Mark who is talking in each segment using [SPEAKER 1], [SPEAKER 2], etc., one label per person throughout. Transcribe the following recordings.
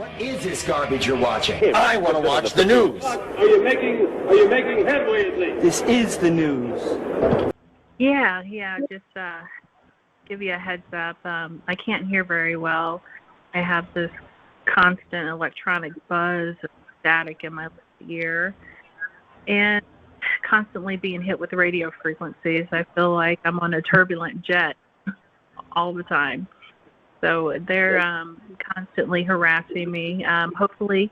[SPEAKER 1] What is this garbage you're watching? I want to watch the news.
[SPEAKER 2] Are you making headway at least?
[SPEAKER 1] This is the news.
[SPEAKER 3] Yeah, just give you a heads up. I can't hear very well. I have this constant electronic buzz, static in my ear, and constantly being hit with radio frequencies. I feel like I'm on a turbulent jet all the time. So they're constantly harassing me. Hopefully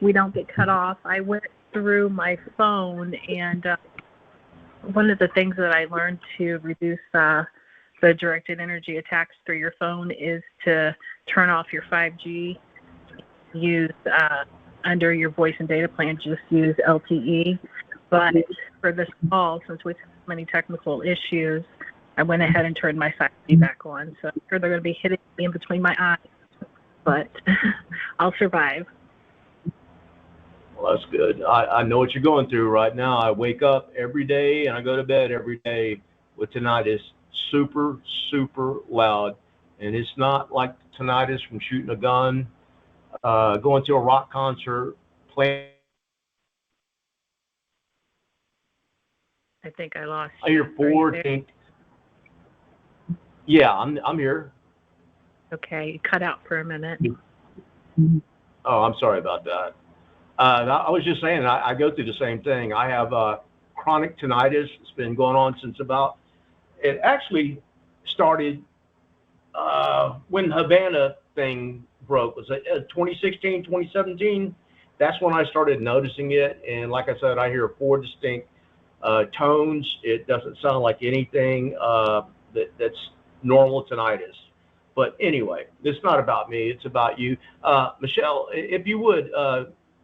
[SPEAKER 3] we don't get cut off. I went through my phone, and one of the things that I learned to reduce the directed energy attacks through your phone is to turn off your 5G. Use under your voice and data plan, just use LTE. But for this call, since we've had so many technical issues, I went ahead and turned my 5G back on. So I'm sure they're going to be hitting me in between my eyes, but I'll survive.
[SPEAKER 4] Well, that's good. I know what you're going through right now. I wake up every day and I go to bed every day with tinnitus, super, super loud. And it's not like tinnitus from shooting a gun, going to a rock concert, playing.
[SPEAKER 3] I think I lost
[SPEAKER 4] I hear Ford. Yeah, I'm here.
[SPEAKER 3] Okay, you cut out for a minute.
[SPEAKER 4] Oh, I'm sorry about that. I was just saying, I go through the same thing. I have chronic tinnitus. It's been going on since it actually started when the Havana thing broke. Was it 2016, 2017? That's when I started noticing it. And like I said, I hear 4 distinct tones. It doesn't sound like anything that's normal tinnitus. But anyway, it's not about me. It's about you. Michelle, if you would,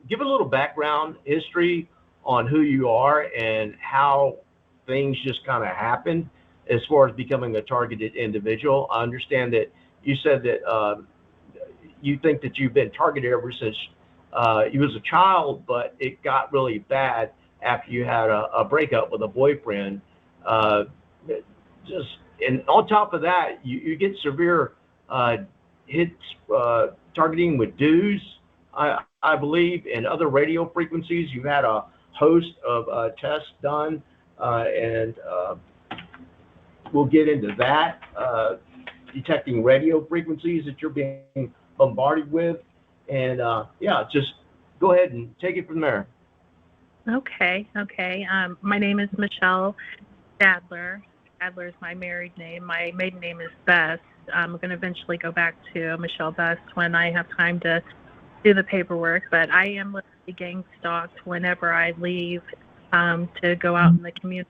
[SPEAKER 4] give a little background history on who you are and how things just kind of happened as far as becoming a targeted individual. I understand that you said that you think that you've been targeted ever since you was a child, but it got really bad after you had a breakup with a boyfriend. And on top of that, you get severe hits, targeting with DEWs, I believe, and other radio frequencies. You've had a host of tests done, and we'll get into that, detecting radio frequencies that you're being bombarded with. And just go ahead and take it from there.
[SPEAKER 3] Okay. My name is Michelle Stadler. Stadler is my married name. My maiden name is Bess. I'm going to eventually go back to Michelle Bess when I have time to do the paperwork, but I am literally gang stalked whenever I leave to go out in the community.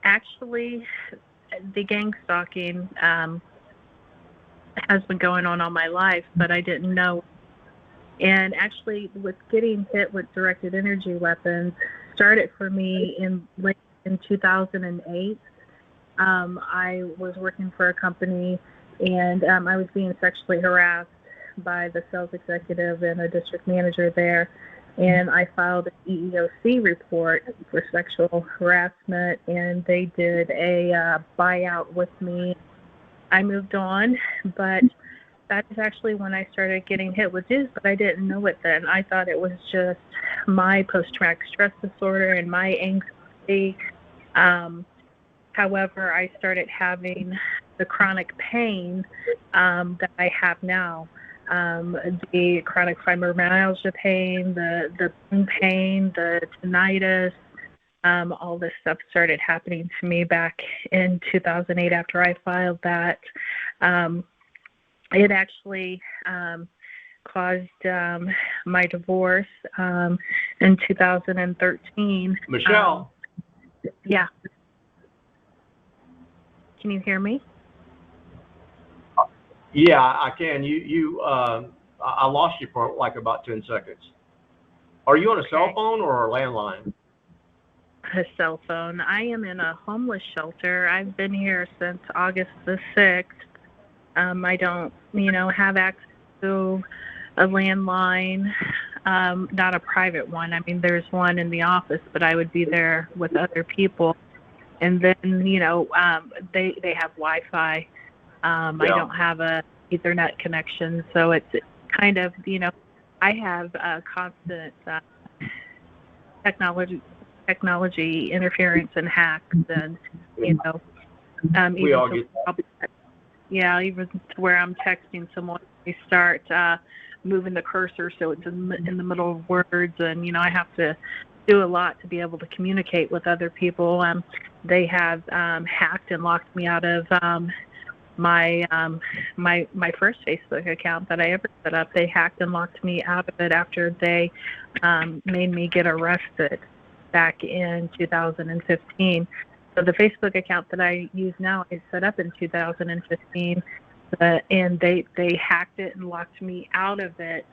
[SPEAKER 3] Actually, the gang stalking has been going on all my life, but I didn't know. And actually, with getting hit with directed energy weapons, started for me in 2008. I was working for a company, and I was being sexually harassed by the sales executive and a district manager there. And I filed an EEOC report for sexual harassment, and they did a buyout with me. I moved on, but that is actually when I started getting hit with DEWs, but I didn't know it then. I thought it was just my post-traumatic stress disorder and my anxiety. However, I started having the chronic pain that I have now. The chronic fibromyalgia pain, the pain, the tinnitus, all this stuff started happening to me back in 2008 after I filed that. It actually caused my divorce in 2013.
[SPEAKER 4] Michelle?
[SPEAKER 3] Yeah. Can you hear me?
[SPEAKER 4] Yeah, I can. I lost you for like about 10 seconds. Are you on a cell phone or a landline?
[SPEAKER 3] A cell phone. I am in a homeless shelter. I've been here since August the 6th. I don't, have access to a landline, not a private one. I mean, there's one in the office, but I would be there with other people. And then, they have Wi-Fi. I don't have a Ethernet connection, so it's kind of, I have constant technology interference and hacks, and
[SPEAKER 4] We all get that.
[SPEAKER 3] yeah, even to where I'm texting someone, they start moving the cursor so it's in the middle of words, and I have to do a lot to be able to communicate with other people. They have hacked and locked me out of my first Facebook account that I ever set up. They hacked and locked me out of it after they made me get arrested back in 2015. So the Facebook account that I use now is set up in 2015, and they hacked it and locked me out of it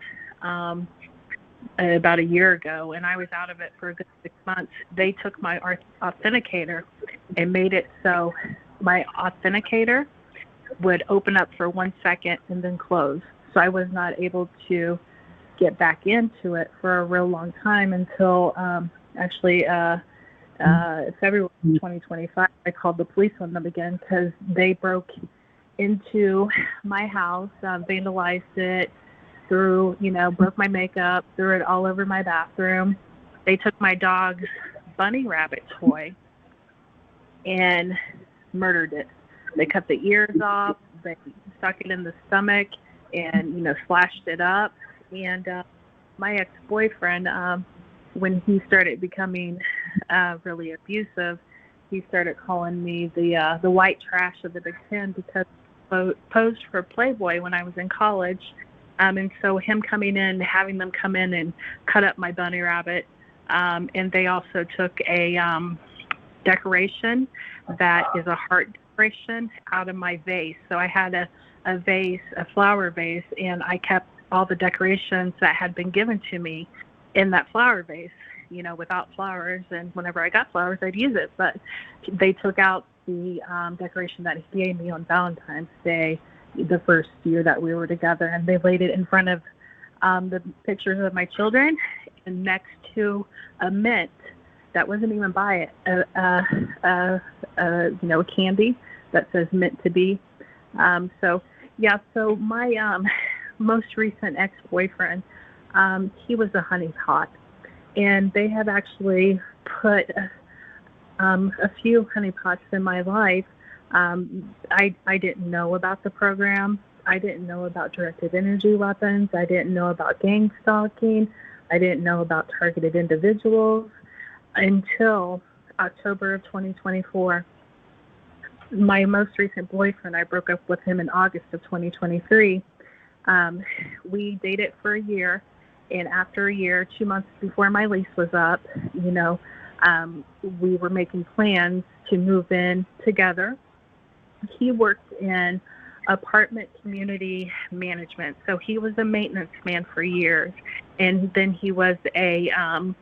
[SPEAKER 3] about a year ago, and I was out of it for a good 6 months. They took my authenticator and made it so my authenticator would open up for 1 second and then close. So I was not able to get back into it for a real long time until February 2025. I called the police on them again because they broke into my house, vandalized it, broke my makeup, threw it all over my bathroom. They took my dog's bunny rabbit toy and murdered it. They cut the ears off, they stuck it in the stomach, and slashed it up. And my ex-boyfriend, when he started becoming really abusive, he started calling me the white trash of the Big Ten because I posed for Playboy when I was in college. And so him coming in, having them come in and cut up my bunny rabbit, and they also took a decoration that is a heart decoration out of my vase. So I had a vase, a flower vase, and I kept all the decorations that had been given to me in that flower vase, without flowers. And whenever I got flowers, I'd use it. But they took out the decoration that he gave me on Valentine's Day, the first year that we were together, and they laid it in front of the pictures of my children and next to a mint that wasn't even by it, a candy that says meant to be. So my most recent ex-boyfriend, he was a honeypot, and they have actually put a few honeypots in my life. I didn't know about the program. I didn't know about directed energy weapons. I didn't know about gang stalking. I didn't know about targeted individuals until October of 2024. My most recent boyfriend, I broke up with him in August of 2023. We dated for a year, and after a year, 2 months before my lease was up, we were making plans to move in together. He worked in apartment community management, so he was a maintenance man for years, and then he was an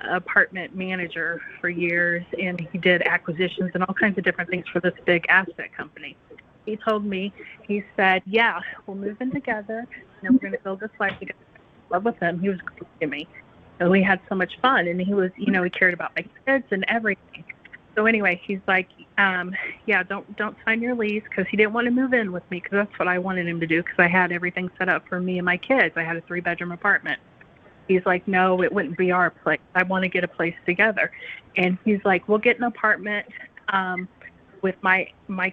[SPEAKER 3] apartment manager for years, and he did acquisitions and all kinds of different things for this big asset company. He told me, he said, yeah, we'll move in together, and we're going to build this life together. I love with him. He was great to me, and we had so much fun, and he was, he cared about my kids and everything. So anyway, he's like, yeah, don't sign your lease, because he didn't want to move in with me, because that's what I wanted him to do, because I had everything set up for me and my kids. I had a 3-bedroom apartment. He's like, no, it wouldn't be our place. I want to get a place together. And he's like, we'll get an apartment with my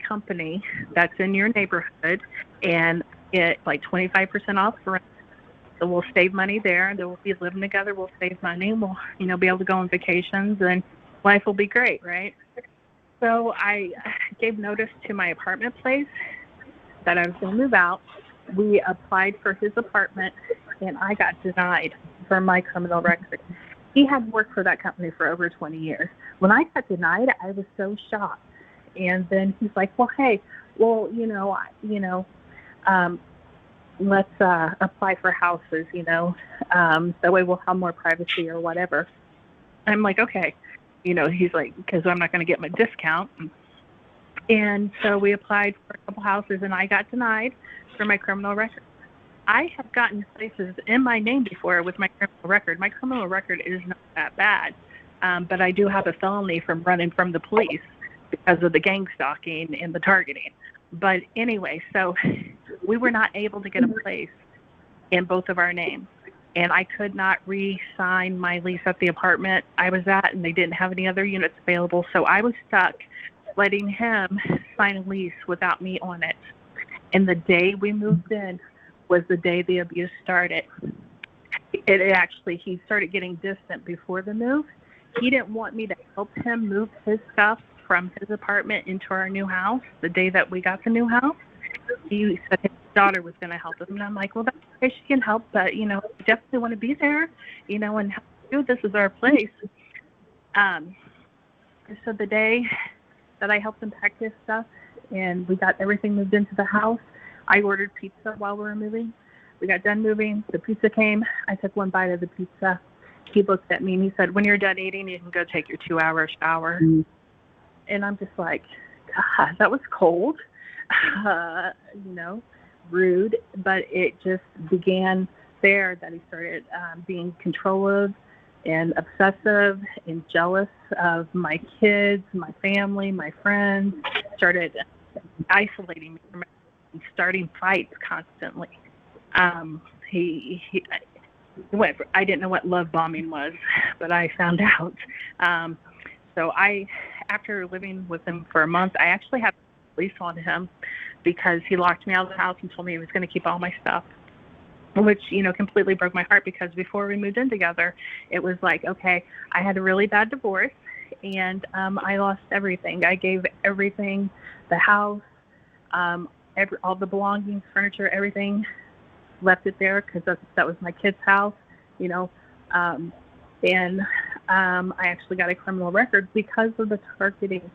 [SPEAKER 3] company that's in your neighborhood, and get like 25% off for rent. So we'll save money there, and then we'll be living together. We'll save money, and we'll, be able to go on vacations, and life will be great, right? So I gave notice to my apartment place that I was going to move out. We applied for his apartment, and I got denied for my criminal record. He had worked for that company for over 20 years. When I got denied, I was so shocked. And then he's like, well, hey, let's apply for houses, that way we'll have more privacy or whatever. I'm like, okay. He's like, because I'm not going to get my discount. And so we applied for a couple houses, and I got denied for my criminal record. I have gotten places in my name before with my criminal record. My criminal record is not that bad, but I do have a felony from running from the police because of the gang stalking and the targeting. But anyway, so we were not able to get a place in both of our names. And I could not re-sign my lease at the apartment I was at, and they didn't have any other units available. So I was stuck letting him sign a lease without me on it. And the day we moved in was the day the abuse started. He started getting distant before the move. He didn't want me to help him move his stuff from his apartment into our new house the day that we got the new house. He said his daughter was going to help him. And I'm like, well, that's okay, she can help, but, I definitely want to be there, and help you. This is our place. So the day that I helped him pack his stuff and we got everything moved into the house, I ordered pizza while we were moving. We got done moving. The pizza came. I took one bite of the pizza. He looked at me and he said, when you're done eating, you can go take your 2-hour shower. Mm-hmm. And I'm just like, God, that was cold, rude. But it just began there that he started being controlling and obsessive and jealous of my kids, my family, my friends, started isolating me from everything, starting fights constantly. I didn't know what love bombing was, but I found out. So after living with him for a month, I actually had police on him because he locked me out of the house and told me he was going to keep all my stuff, which, completely broke my heart because before we moved in together, it was like, okay, I had a really bad divorce and I lost everything. I gave everything, the house, all the belongings, furniture, everything, left it there because that was my kid's house, and I actually got a criminal record because of the targeting.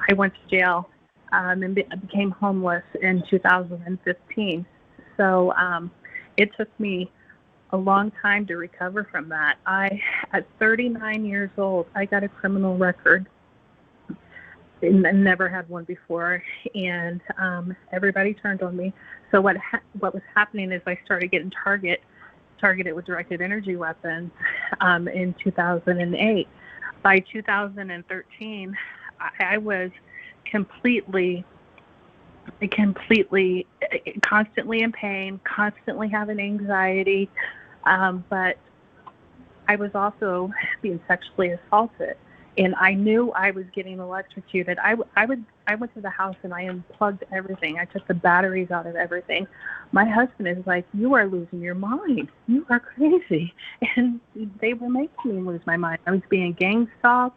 [SPEAKER 3] I went to jail and became homeless in 2015. So it took me a long time to recover from that. At 39 years old, I got a criminal record. And I never had one before, and everybody turned on me. So what was happening is I started getting targeted with directed energy weapons in 2008. By 2013, I was constantly constantly in pain, constantly having anxiety, but I was also being sexually assaulted. And I knew I was getting electrocuted. I went to the house and I unplugged everything. I took the batteries out of everything. My husband is like, you are losing your mind. You are crazy. And they were making me lose my mind. I was being gang stalked.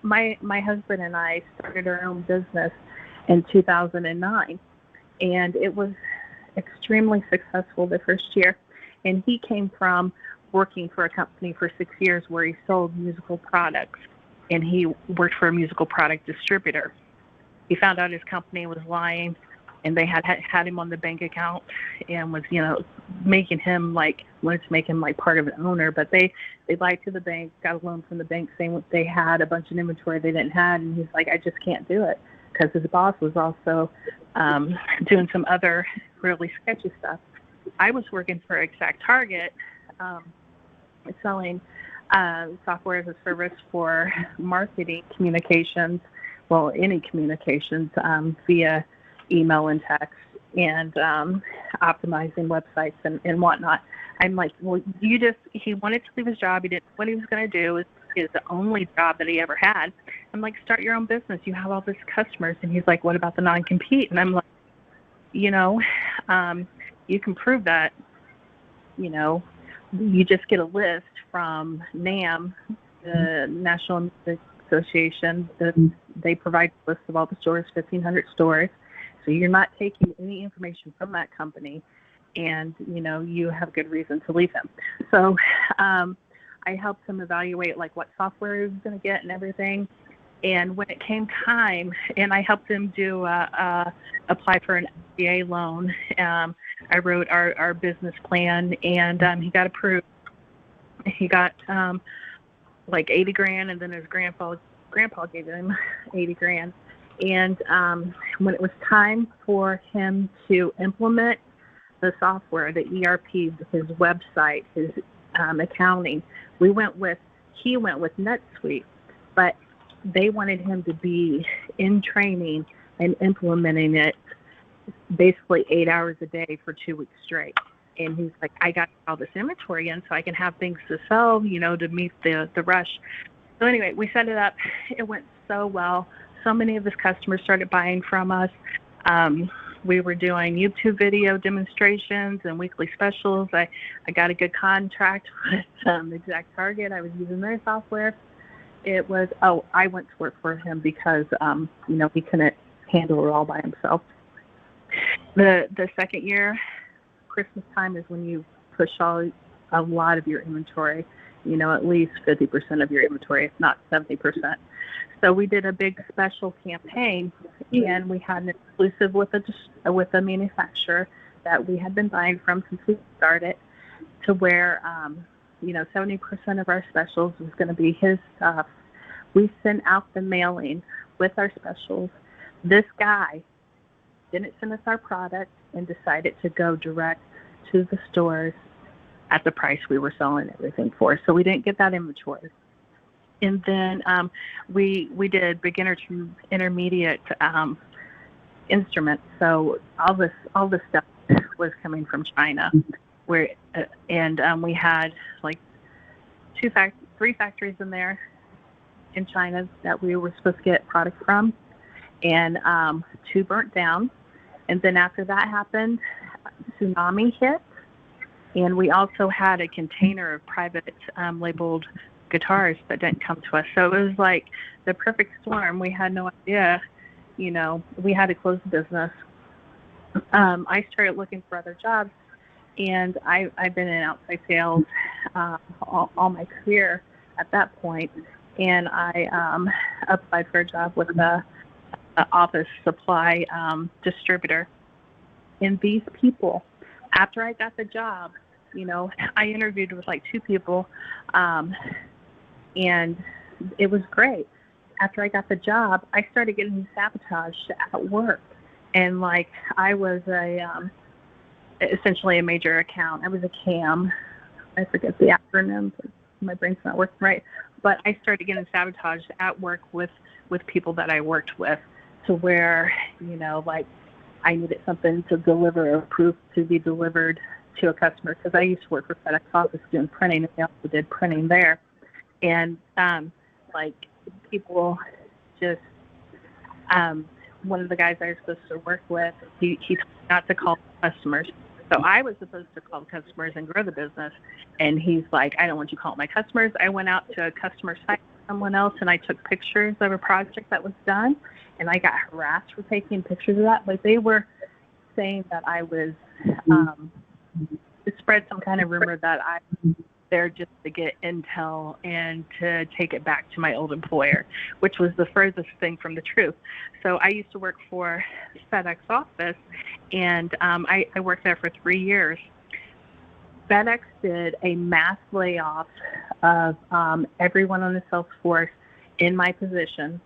[SPEAKER 3] My husband and I started our own business in 2009. And it was extremely successful the first year. And he came from working for a company for 6 years where he sold musical products, and he worked for a musical product distributor. He found out his company was lying, and they had him on the bank account and was, making him wanted to make him part of an owner, but they lied to the bank, got a loan from the bank saying they had a bunch of inventory they didn't have, and he's like, I just can't do it because his boss was also doing some other really sketchy stuff. I was working for Exact Target, selling software as a service for marketing communications, any communications via email and text, and optimizing websites and whatnot. I'm like, well, he wanted to leave his job. He didn't know what he was going to do. It was the only job that he ever had. I'm like, start your own business. You have all these customers. And he's like, what about the non-compete? And I'm like, you can prove that, you just get a list from NAM, the National Music Association. They provide a list of all the stores, 1,500 stores. So you're not taking any information from that company, and, you have good reason to leave him. So I helped him evaluate, what software he was going to get and everything. And when it came time, and I helped him apply for an SBA loan, I wrote our business plan, and he got approved. He got $80,000, and then his grandpa gave him $80,000. And when it was time for him to implement the software, the ERP, his website, his accounting, he went with NetSuite, but they wanted him to be in training and implementing it basically 8 hours a day for 2 weeks straight. And he's like, I got all this inventory in so I can have things to sell, to meet the rush. So anyway, we set it up. It went so well. So many of his customers started buying from us. We were doing YouTube video demonstrations and weekly specials. I got a good contract with Exact Target. I was using their software. It was, I went to work for him because, he couldn't handle it all by himself. The second year, Christmas time is when you push a lot of your inventory, at least 50% of your inventory, if not 70%. So we did a big special campaign, and we had an exclusive with a manufacturer that we had been buying from since we started, to where 70% of our specials was going to be his stuff. We sent out the mailing with our specials. This guy didn't send us our product and decided to go direct to the stores at the price we were selling everything for. So we didn't get that inventory. And then we did beginner to intermediate instruments. So all this stuff was coming from China, we had like 3 factories in there in China that we were supposed to get product from, and 2 burnt down. And then after that happened, tsunami hit, and we also had a container of private labeled guitars that didn't come to us. So it was like the perfect storm. We had no idea, we had to close the business. I started looking for other jobs, and I've been in outside sales all my career at that point, and I applied for a job with the office supply distributor. And these people, after I got the job, I interviewed with like 2 people, and it was great. After I got the job, I started getting sabotaged at work, and like I was essentially a major account. I was a CAM. I forget the acronym. My brain's not working right. But I started getting sabotaged at work with people that I worked with, to where, like I needed something to deliver, a proof to be delivered to a customer, because I used to work for FedEx office doing printing, and they also did printing there. And like people just, one of the guys I was supposed to work with, he told me not to call customers. So I was supposed to call customers and grow the business. And he's like, I don't want you calling my customers. I went out to a customer site with someone else, and I took pictures of a project that was done, and I got harassed for taking pictures of that. Like they were saying that I was, spread some kind of rumor that I was there just to get intel and to take it back to my old employer, which was the furthest thing from the truth. So I used to work for FedEx office, and I worked there for 3 years. FedEx did a mass layoff of everyone on the sales force in my position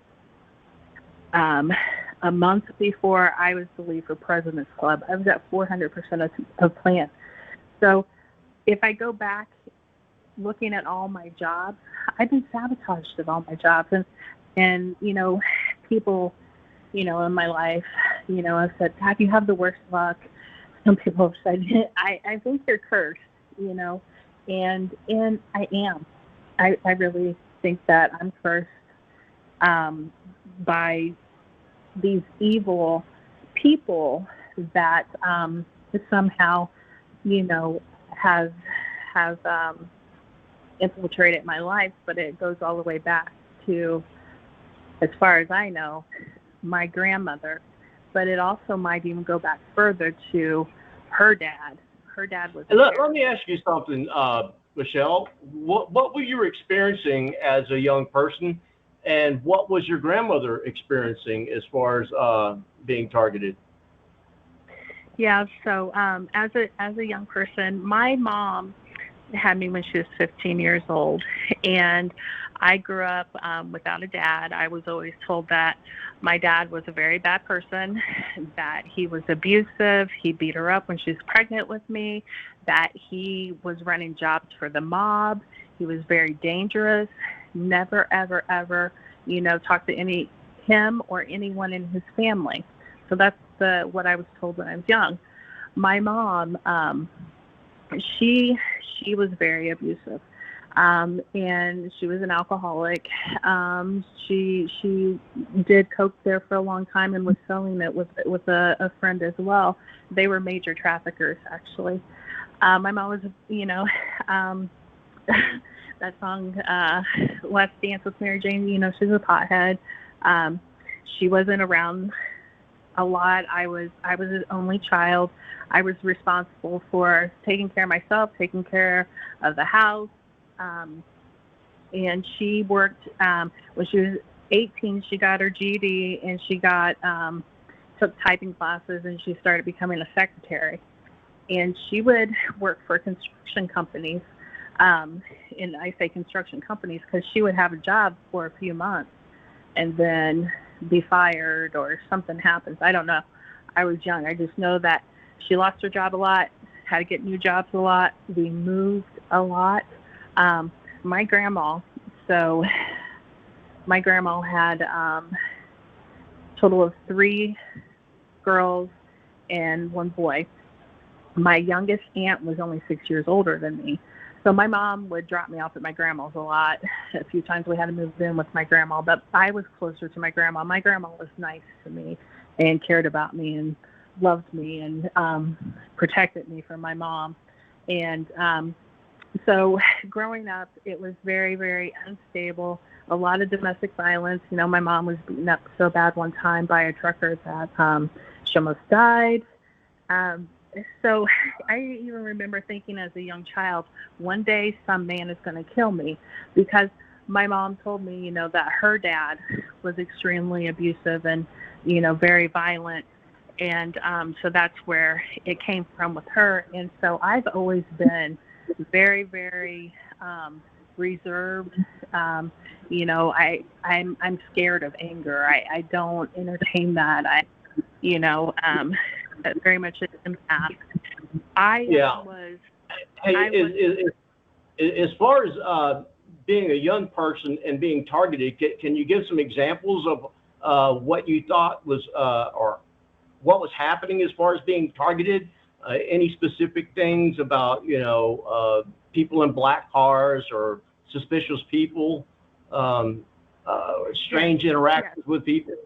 [SPEAKER 3] a month before I was to leave for President's Club. I was at 400% of plant. So if I go back looking at all my jobs, I've been sabotaged at all my jobs. And people, in my life, have said, God, you have the worst luck. Some people have said, I think you're cursed, and I am. I really think that I'm cursed by these evil people that somehow, have infiltrated my life. But it goes all the way back to, as far as I know, my grandmother. But it also might even go back further to her dad. Her dad was.
[SPEAKER 4] Let me ask you something, Michelle. What were you experiencing as a young person, and what was your grandmother experiencing as far as being targeted?
[SPEAKER 3] Yeah. So as a young person, my mom had me when she was 15 years old, and I grew up without a dad. I was always told that my dad was a very bad person, that he was abusive, he beat her up when she was pregnant with me, that he was running jobs for the mob, he was very dangerous, never, ever, ever, talked to him or anyone in his family. So that's what I was told when I was young. My mom, she was very abusive, and she was an alcoholic. She did coke there for a long time and was selling it with a friend as well. They were major traffickers, actually. My mom was, that song, Let's Dance with Mary Jane, she's a pothead. She wasn't around a lot. I was an only child. I was responsible for taking care of myself, taking care of the house. And she worked, when she was 18, she got her GED, and she took typing classes, and she started becoming a secretary. And she would work for construction companies. And I say construction companies because she would have a job for a few months and then be fired or something happens. I don't know. I was young. I just know that she lost her job a lot, had to get new jobs a lot. We moved a lot. My grandma had a total of 3 girls and 1 boy. My youngest aunt was only 6 years older than me. So my mom would drop me off at my grandma's a lot. A few times we had to move in with my grandma, but I was closer to my grandma. My grandma was nice to me and cared about me and loved me and protected me from my mom. And so growing up, it was very, very unstable, a lot of domestic violence. My mom was beaten up so bad one time by a trucker that she almost died. So I even remember thinking as a young child, one day some man is going to kill me, because my mom told me, that her dad was extremely abusive and, very violent. And so that's where it came from with her. And so I've always been very, very reserved. I'm scared of anger. I don't entertain that. Very much an empath.
[SPEAKER 4] As far as being a young person and being targeted, can you give some examples of what you thought was or what was happening as far as being targeted? Any specific things about people in black cars or suspicious people, strange interactions with people?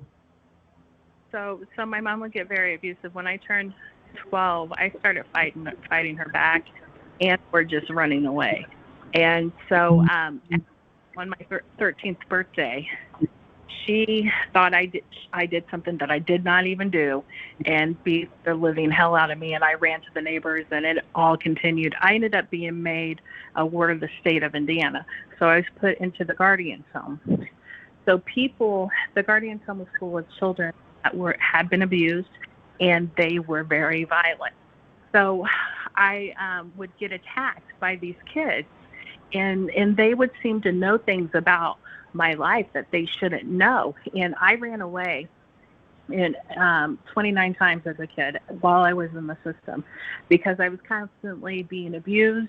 [SPEAKER 3] So my mom would get very abusive. When I turned 12, I started fighting her back, and we're just running away. And so on my 13th birthday, she thought I did something that I did not even do, and beat the living hell out of me. And I ran to the neighbors, and it all continued. I ended up being made a ward of the state of Indiana. So I was put into the Guardian's home. So the Guardian's home was full of children that had been abused, and they were very violent. So I would get attacked by these kids, and they would seem to know things about my life that they shouldn't know. And I ran away 29 times as a kid while I was in the system, because I was constantly being abused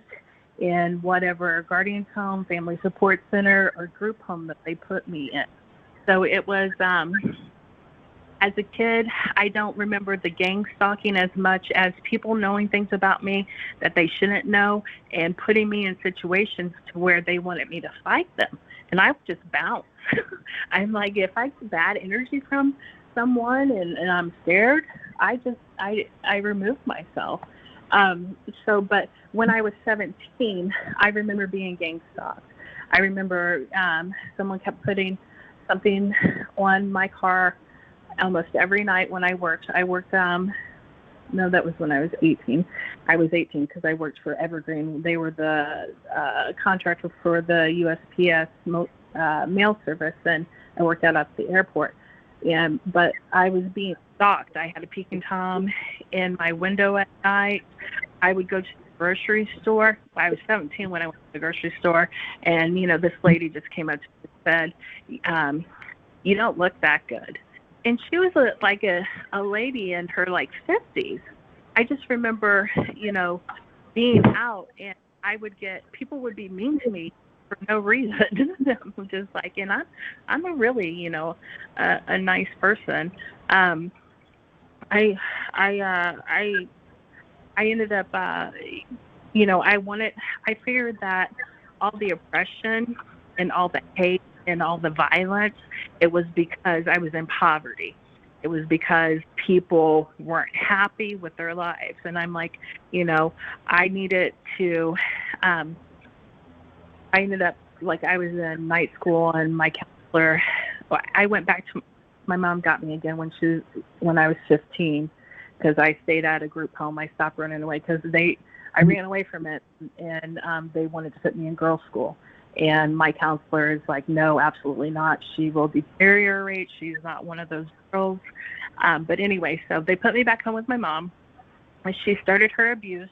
[SPEAKER 3] in whatever Guardian's home, family support center, or group home that they put me in. So it was as a kid, I don't remember the gang stalking as much as people knowing things about me that they shouldn't know and putting me in situations to where they wanted me to fight them. And I would just bounce. I'm like, if I get bad energy from someone and I'm scared, I remove myself. But when I was 17, I remember being gang stalked. I remember someone kept putting something on my car almost every night when I worked. No, that was when I was 18. I was 18 because I worked for Evergreen. They were the contractor for the USPS mail service, and I worked out at the airport. But I was being stalked. I had a peek and tom in my window at night. I would go to the grocery store. I was 17 when I went to the grocery store, and this lady just came up to me and said, "You don't look that good." And she was like a lady in her 50s. I just remember, being out, and people would be mean to me for no reason. I'm just like, and I'm a really, a nice person. I I I ended up, I figured that all the oppression and all the hate and all the violence, it was because I was in poverty. It was because people weren't happy with their lives. And I'm like, I needed to, um, I ended up, like, I was in night school and my counselor, I went back to, my mom got me again when I was 15, because I stayed at a group home. I stopped running away because I ran away from it, and they wanted to put me in girls' school. And my counselor is like, no, absolutely not. She will deteriorate. She's not one of those girls. But anyway, so they put me back home with my mom, and she started her abuse,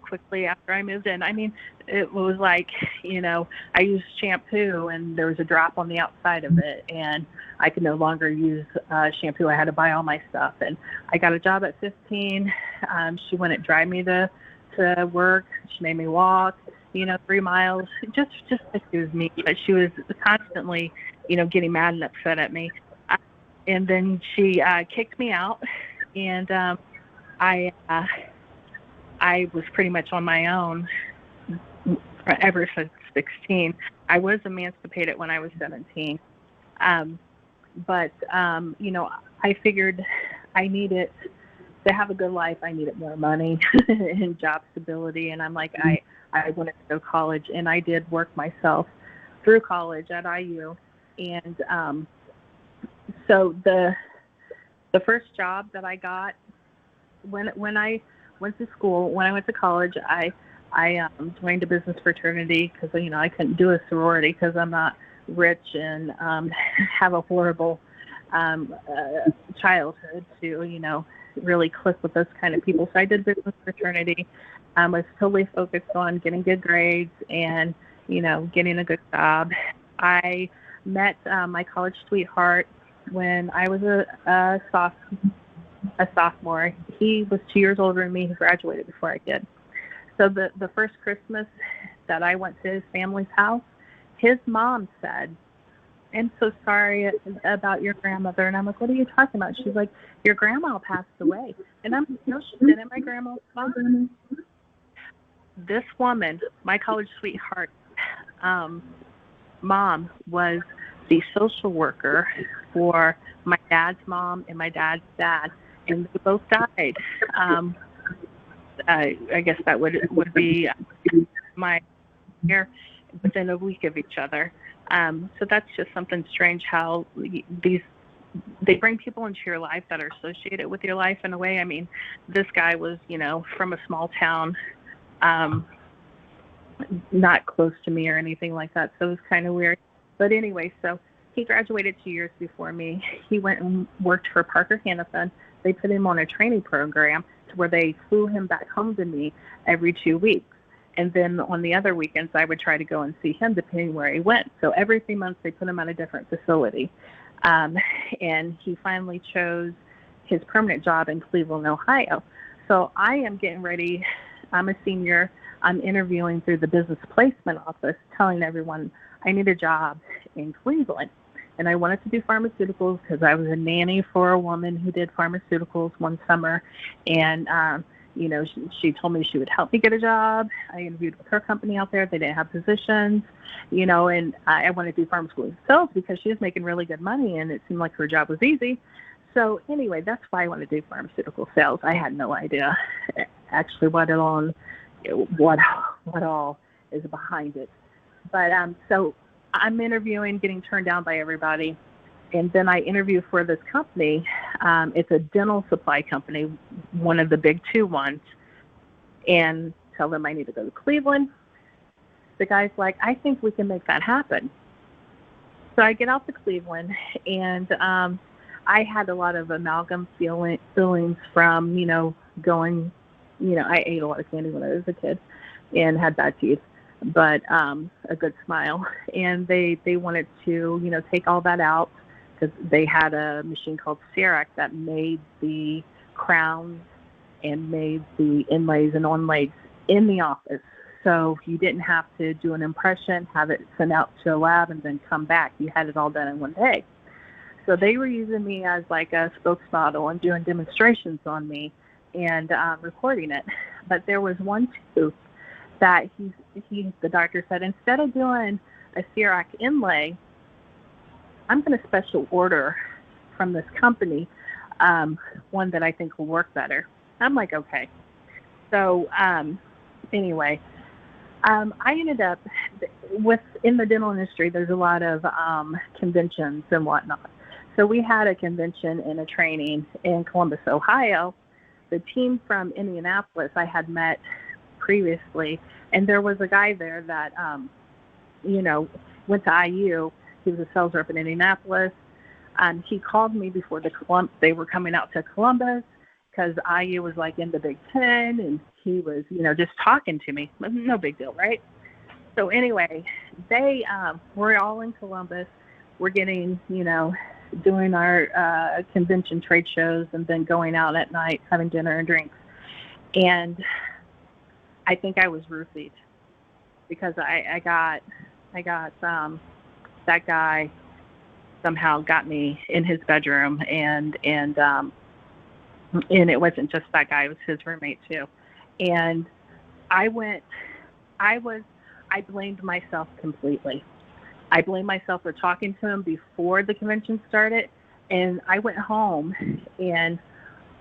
[SPEAKER 3] quickly after I moved in. I mean, it was like, I used shampoo, and there was a drop on the outside of it, and I could no longer use shampoo. I had to buy all my stuff. And I got a job at 15. She wouldn't drive me to work. She made me walk, 3 miles, just to excuse me. But she was constantly, getting mad and upset at me. And then she kicked me out, and I was pretty much on my own ever since 16. I was emancipated when I was 17. But I figured I needed to have a good life. I needed more money and job stability. And I'm like, I wanted to go to college, and I did work myself through college at IU. And so the first job that I got when I went to school, when I went to college, I joined a business fraternity because I couldn't do a sorority because I'm not rich and have a horrible childhood to really click with those kind of people. So I did business fraternity. I was totally focused on getting good grades and getting a good job. I met my college sweetheart when I was a sophomore. He was 2 years older than me. He graduated before I did. So the first Christmas that I went to his family's house, his mom said, "I'm so sorry about your grandmother." And I'm like, "What are you talking about?" She's like, "Your grandma passed away." And I'm like, "No, she didn't. My grandma was fine." This woman, my college sweetheart, mom, was the social worker for my dad's mom and my dad's dad, and they both died. I guess that would be my year within a week of each other. So that's just something strange how they bring people into your life that are associated with your life in a way. I mean, this guy was, from a small town, not close to me or anything like that. So it was kind of weird. But anyway, so he graduated 2 years before me. He went and worked for Parker Hannafin. They put him on a training program to where they flew him back home to me every 2 weeks. And then on the other weekends, I would try to go and see him depending where he went. So every 3 months, they put him at a different facility. And he finally chose his permanent job in Cleveland, Ohio. So I am getting ready. I'm a senior. I'm interviewing through the business placement office, telling everyone I need a job in Cleveland. And I wanted to do pharmaceuticals because I was a nanny for a woman who did pharmaceuticals one summer. And, she told me she would help me get a job. I interviewed with her company out there. They didn't have positions, and I wanted to do pharmaceutical sales because she was making really good money and it seemed like her job was easy. So anyway, that's why I wanted to do pharmaceutical sales. I had no idea actually what all is behind it. But so I'm interviewing, getting turned down by everybody. And then I interview for this company. It's a dental supply company, one of the big two ones, and tell them I need to go to Cleveland. The guy's like, "I think we can make that happen." So I get out to Cleveland, and I had a lot of amalgam feelings from, going, I ate a lot of candy when I was a kid and had bad teeth, but a good smile. And they wanted to, take all that out, because they had a machine called Cerac that made the crowns and made the inlays and onlays in the office. So you didn't have to do an impression, have it sent out to a lab, and then come back. You had it all done in one day. So they were using me as like a spokesmodel and doing demonstrations on me and recording it. But there was one tooth that the doctor said, instead of doing a CRAC inlay, I'm going to special order from this company one that I think will work better. I'm like, okay. So anyway, I ended up in the dental industry, there's a lot of conventions and whatnot. So we had a convention and a training in Columbus, Ohio. The team from Indianapolis I had met previously, and there was a guy there that, went to IU. He was a sales rep in Indianapolis. He called me before they were coming out to Columbus because IU was like in the Big Ten, and he was, just talking to me. No big deal, right? So anyway, they were all in Columbus. We're getting, doing our convention trade shows and then going out at night, having dinner and drinks. And I think I was roofied because I got that guy somehow got me in his bedroom, and it wasn't just that guy, it was his roommate too. And I blamed myself completely. I blamed myself for talking to him before the convention started, and I went home and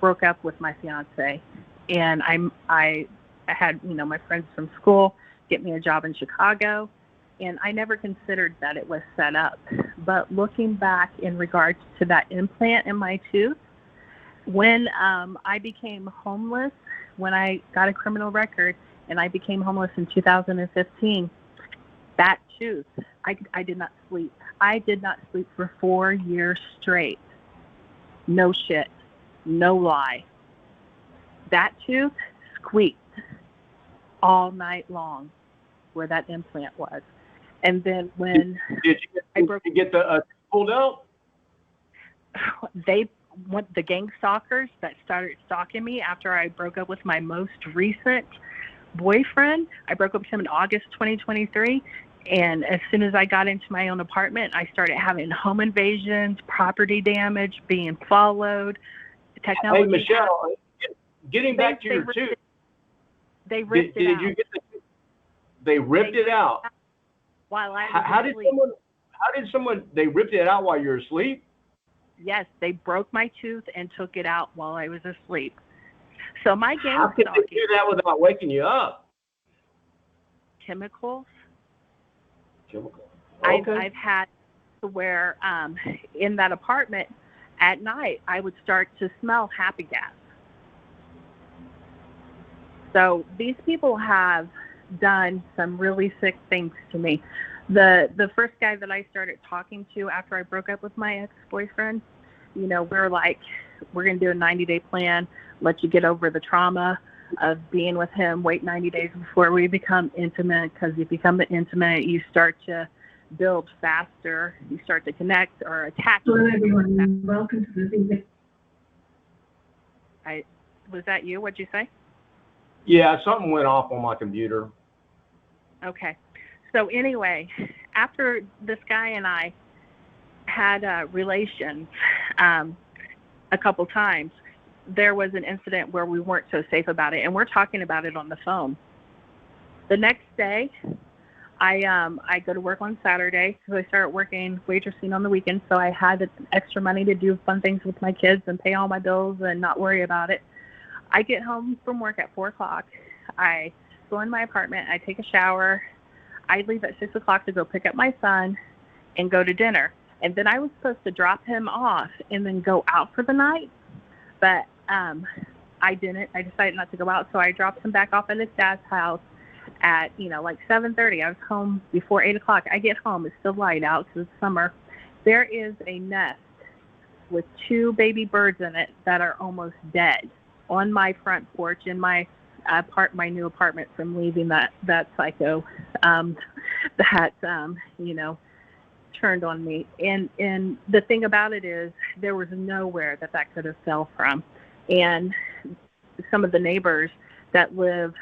[SPEAKER 3] broke up with my fiance. And I had, my friends from school get me a job in Chicago, and I never considered that it was set up. But looking back in regards to that implant in my tooth, when I became homeless, when I got a criminal record and I became homeless in 2015, that tooth, I did not sleep. I did not sleep for 4 years straight. No shit. No lie. That tooth squeaked all night long where that implant was. And then when
[SPEAKER 4] did you get the pulled out?
[SPEAKER 3] The gang stalkers that started stalking me after I broke up with my most recent boyfriend. I broke up with him in August 2023. And as soon as I got into my own apartment, I started having home invasions, property damage, being followed. Technology.
[SPEAKER 4] Hey, Michelle, getting back to your tooth.
[SPEAKER 3] They ripped it out.
[SPEAKER 4] Did you get they ripped it out?
[SPEAKER 3] While I was
[SPEAKER 4] how did someone, they ripped it out while you were asleep?
[SPEAKER 3] Yes, they broke my tooth and took it out while I was asleep. So my gang
[SPEAKER 4] How could
[SPEAKER 3] stalking.
[SPEAKER 4] they do that without waking you up?
[SPEAKER 3] Chemicals.
[SPEAKER 4] Okay.
[SPEAKER 3] I've had to where in that apartment at night I would start to smell happy gas. So these people have done some really sick things to me. The first guy that I started talking to after I broke up with my ex-boyfriend, we're like, we're going to do a 90-day plan, let you get over the trauma of being with him, wait 90 days before we become intimate, because if you become intimate, you start to build faster, you start to connect or attach.
[SPEAKER 5] Hello everyone, welcome to the
[SPEAKER 3] Was that you? What'd you say?
[SPEAKER 4] Yeah, something went off on my computer.
[SPEAKER 3] Okay. So anyway, after this guy and I had relations a couple times, there was an incident where we weren't so safe about it, and we're talking about it on the phone. The next day, I go to work on Saturday because I started working waitressing on the weekend, so I had extra money to do fun things with my kids and pay all my bills and not worry about it. I get home from work at 4 o'clock. I go in my apartment. I take a shower. I leave at 6 o'clock to go pick up my son and go to dinner. And then I was supposed to drop him off and then go out for the night, but I didn't. I decided not to go out, so I dropped him back off at his dad's house at, like 7:30. I was home before 8 o'clock. I get home. It's still light out because it's summer. There is a nest with 2 baby birds in it that are almost dead on my front porch in my new apartment from leaving that psycho turned on me. And the thing about it is there was nowhere that could have fell from. And some of the neighbors that live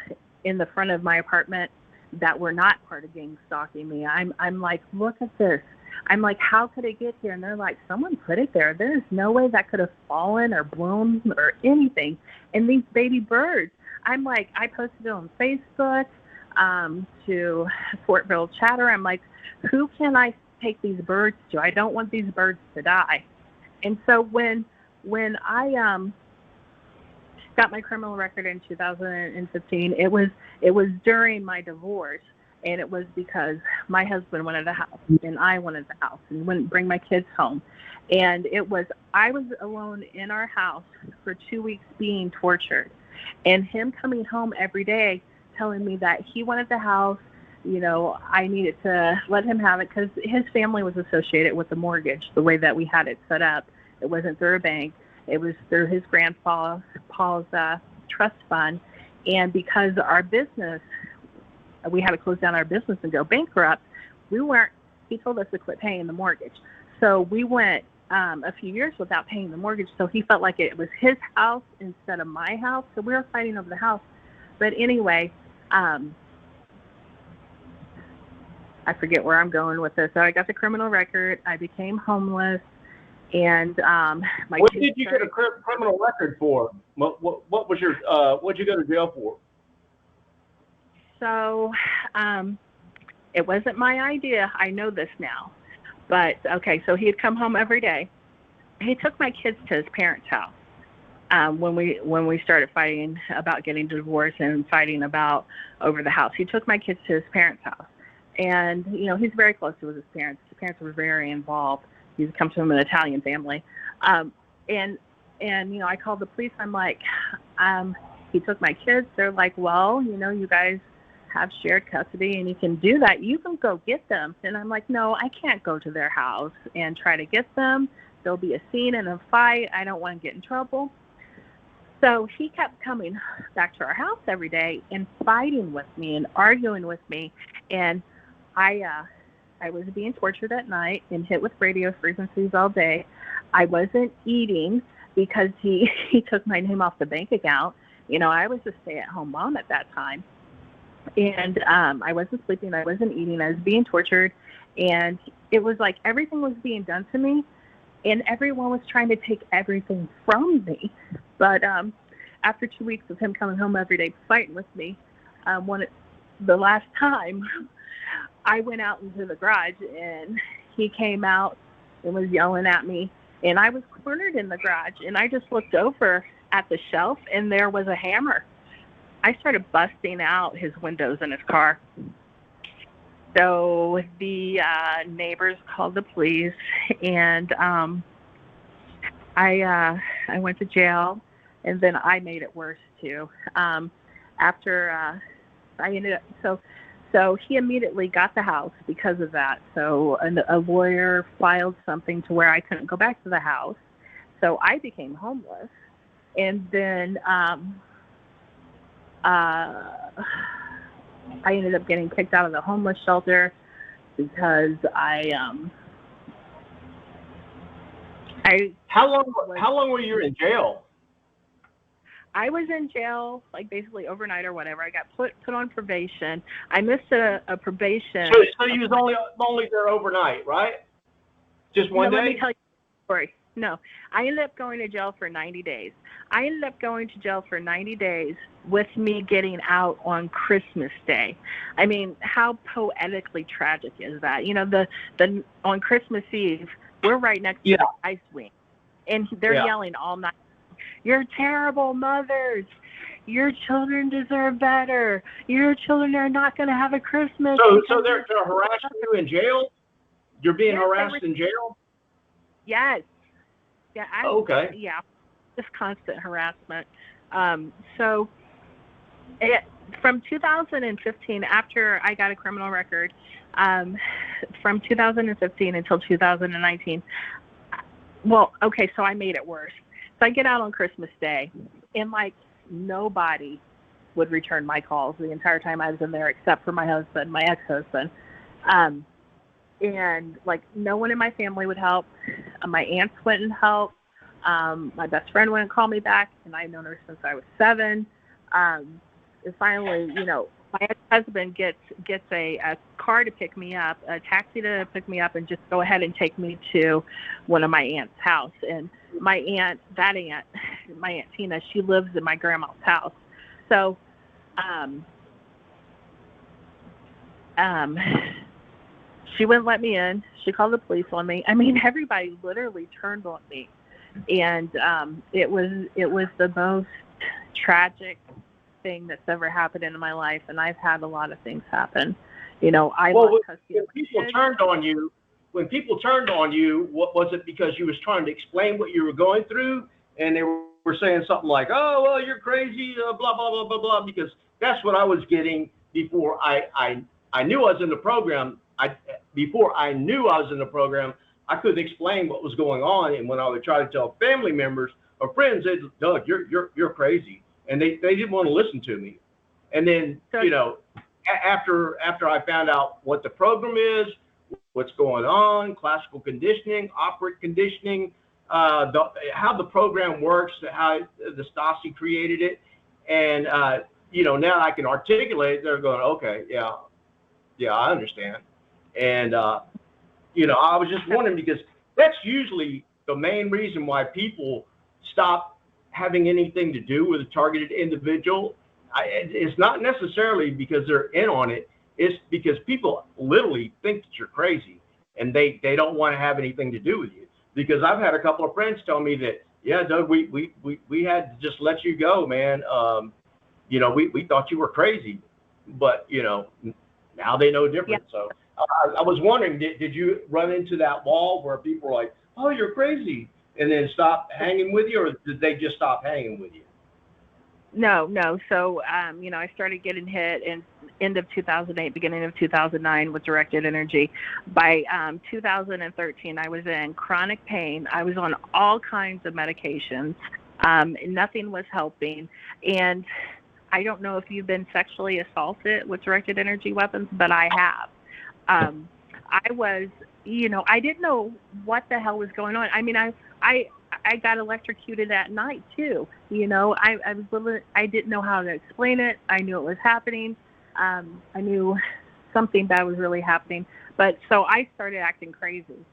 [SPEAKER 3] in the front of my apartment, that were not part of gang stalking me. I'm like, look at this. I'm like, how could it get here? And they're like, someone put it there. There's no way that could have fallen or bloomed or anything. And these baby birds, I'm like, I posted it on Facebook to Fortville Chatter. I'm like, who can I take these birds to? I don't want these birds to die. And so when I got my criminal record in 2015, it was during my divorce. And it was because my husband wanted a house and I wanted the house and wouldn't bring my kids home. And I was alone in our house for 2 weeks being tortured. And him coming home every day telling me that he wanted the house, I needed to let him have it because his family was associated with the mortgage, the way that we had it set up. It wasn't through a bank. It was through his grandpa's trust fund. And because our business, we had to close down our business and go bankrupt, he told us to quit paying the mortgage. So we went a few years without paying the mortgage. So he felt like it was his house instead of my house. So we were fighting over the house. But anyway, I forget where I'm going with this. So I got the criminal record. I became homeless. And
[SPEAKER 4] what did you get a criminal record for? What was your what'd you go to jail for?
[SPEAKER 3] So it wasn't my idea. I know this now. But, okay, so he'd come home every day. He took my kids to his parents' house when we started fighting about getting divorced and fighting about over the house. He took my kids to his parents' house. And, he's very close to his parents. His parents were very involved. He's come from an Italian family. And I called the police. I'm like, he took my kids. They're like, well, you guys have shared custody and you can do that. You can go get them. And I'm like, no, I can't go to their house and try to get them. There'll be a scene and a fight. I don't want to get in trouble. So he kept coming back to our house every day and fighting with me and arguing with me. And I was being tortured at night and hit with radio frequencies all day. I wasn't eating because he took my name off the bank account. I was a stay-at-home mom at that time. And I wasn't sleeping. I wasn't eating. I was being tortured. And it was like everything was being done to me. And everyone was trying to take everything from me. But after 2 weeks of him coming home every day fighting with me, the last time, I went out into the garage and he came out and was yelling at me. And I was cornered in the garage. And I just looked over at the shelf and there was a hammer. I started busting out his windows in his car. So the neighbors called the police, and I went to jail, and then I made it worse too. After I ended up, so he immediately got the house because of that. So a lawyer filed something to where I couldn't go back to the house. So I became homeless, and then I ended up getting kicked out of the homeless shelter because
[SPEAKER 4] How long were you in jail?
[SPEAKER 3] I was in jail like basically overnight or whatever. I got put on probation. I missed a probation.
[SPEAKER 4] So you was only there overnight, right? Just one day?
[SPEAKER 3] Let me tell you a story. No, I ended up going to jail for 90 days. I ended up going to jail for 90 days with me getting out on Christmas Day. I mean, how poetically tragic is that? The on Christmas Eve, we're right next to the ice wing, and they're yelling all night, "You're terrible mothers. Your children deserve better. Your children are not going to have a Christmas."
[SPEAKER 4] So they're harassing you in jail? You're being harassed in jail?
[SPEAKER 3] Yes. Yeah.
[SPEAKER 4] Okay.
[SPEAKER 3] Yeah. Just constant harassment. From 2015, after I got a criminal record, from 2015 until 2019, so I made it worse. So I get out on Christmas Day, and nobody would return my calls the entire time I was in there except for my husband, my ex-husband. And no one in my family would help. My aunts wouldn't help. My best friend wouldn't call me back, and I've known her since I was 7. And finally, my husband gets a car to pick me up, a taxi to pick me up, and just go ahead and take me to one of my aunt's house. And my aunt Tina, she lives in my grandma's house. So, she wouldn't let me in. She called the police on me. I mean, everybody literally turned on me, and it was the most tragic thing that's ever happened in my life. And I've had a lot of things happen. You know, lost custody of my
[SPEAKER 4] when people
[SPEAKER 3] kids.
[SPEAKER 4] turned on you, what was it? Because you was trying to explain what you were going through, and they were saying something like, "Oh, well, you're crazy," blah blah blah blah blah. Because that's what I was getting before I knew I was in the program. Before I knew I was in the program, I couldn't explain what was going on, and when I would try to tell family members or friends, they'd, "Doug, you're crazy," and they didn't want to listen to me. And then, you know, after I found out what the program is, what's going on, classical conditioning, operant conditioning, how the program works, how the Stasi created it, and you know, now I can articulate. They're going, okay, yeah, I understand. And you know, I was just wondering, because that's usually the main reason why people stop having anything to do with a targeted individual. It's not necessarily because they're in on it. It's because people literally think that you're crazy, and they don't want to have anything to do with you. Because I've had a couple of friends tell me that, yeah, Doug, we had to just let you go, man. You know, we thought you were crazy, but you know, now they know different.
[SPEAKER 3] Yeah.
[SPEAKER 4] So I was wondering, did you run into that wall where people were like, "Oh, you're crazy," and then stop hanging with you, or did they just stop hanging with you?
[SPEAKER 3] No. So, you know, I started getting hit in end of 2008, beginning of 2009 with directed energy. By 2013, I was in chronic pain. I was on all kinds of medications. Nothing was helping. And I don't know if you've been sexually assaulted with directed energy weapons, but I have. I was, you know, I didn't know what the hell was going on. I mean, I got electrocuted at night too. You know, I didn't know how to explain it. I knew it was happening. I knew something bad was really happening. But so I started acting crazy,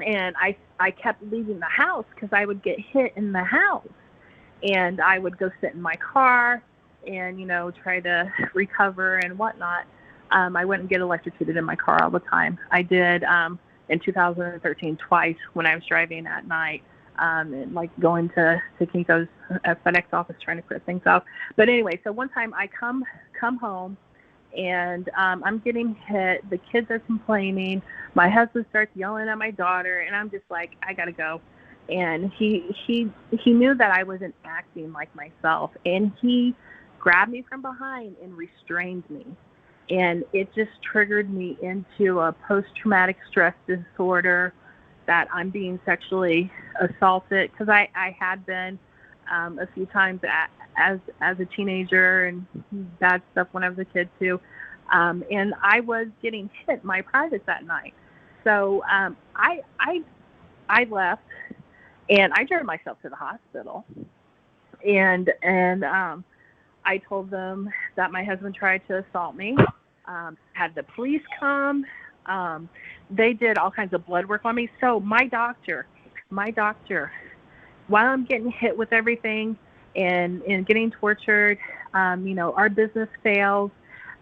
[SPEAKER 3] and I kept leaving the house because I would get hit in the house, and I would go sit in my car and, you know, try to recover and whatnot. I wouldn't get electrocuted in my car all the time. I did in 2013 twice when I was driving at night, and like going to Kinko's FedEx office trying to clear things off. But anyway, so one time I come home, and I'm getting hit. The kids are complaining. My husband starts yelling at my daughter, and I'm just like, I gotta go. And he knew that I wasn't acting like myself, and he grabbed me from behind and restrained me. And it just triggered me into a post-traumatic stress disorder, that I'm being sexually assaulted, because I had been a few times as a teenager, and bad stuff when I was a kid too. And I was getting hit in my privates that night. So I left, and I drove myself to the hospital. And I told them that my husband tried to assault me, had the police come. They did all kinds of blood work on me. So my doctor, while I'm getting hit with everything and getting tortured, you know, our business fails.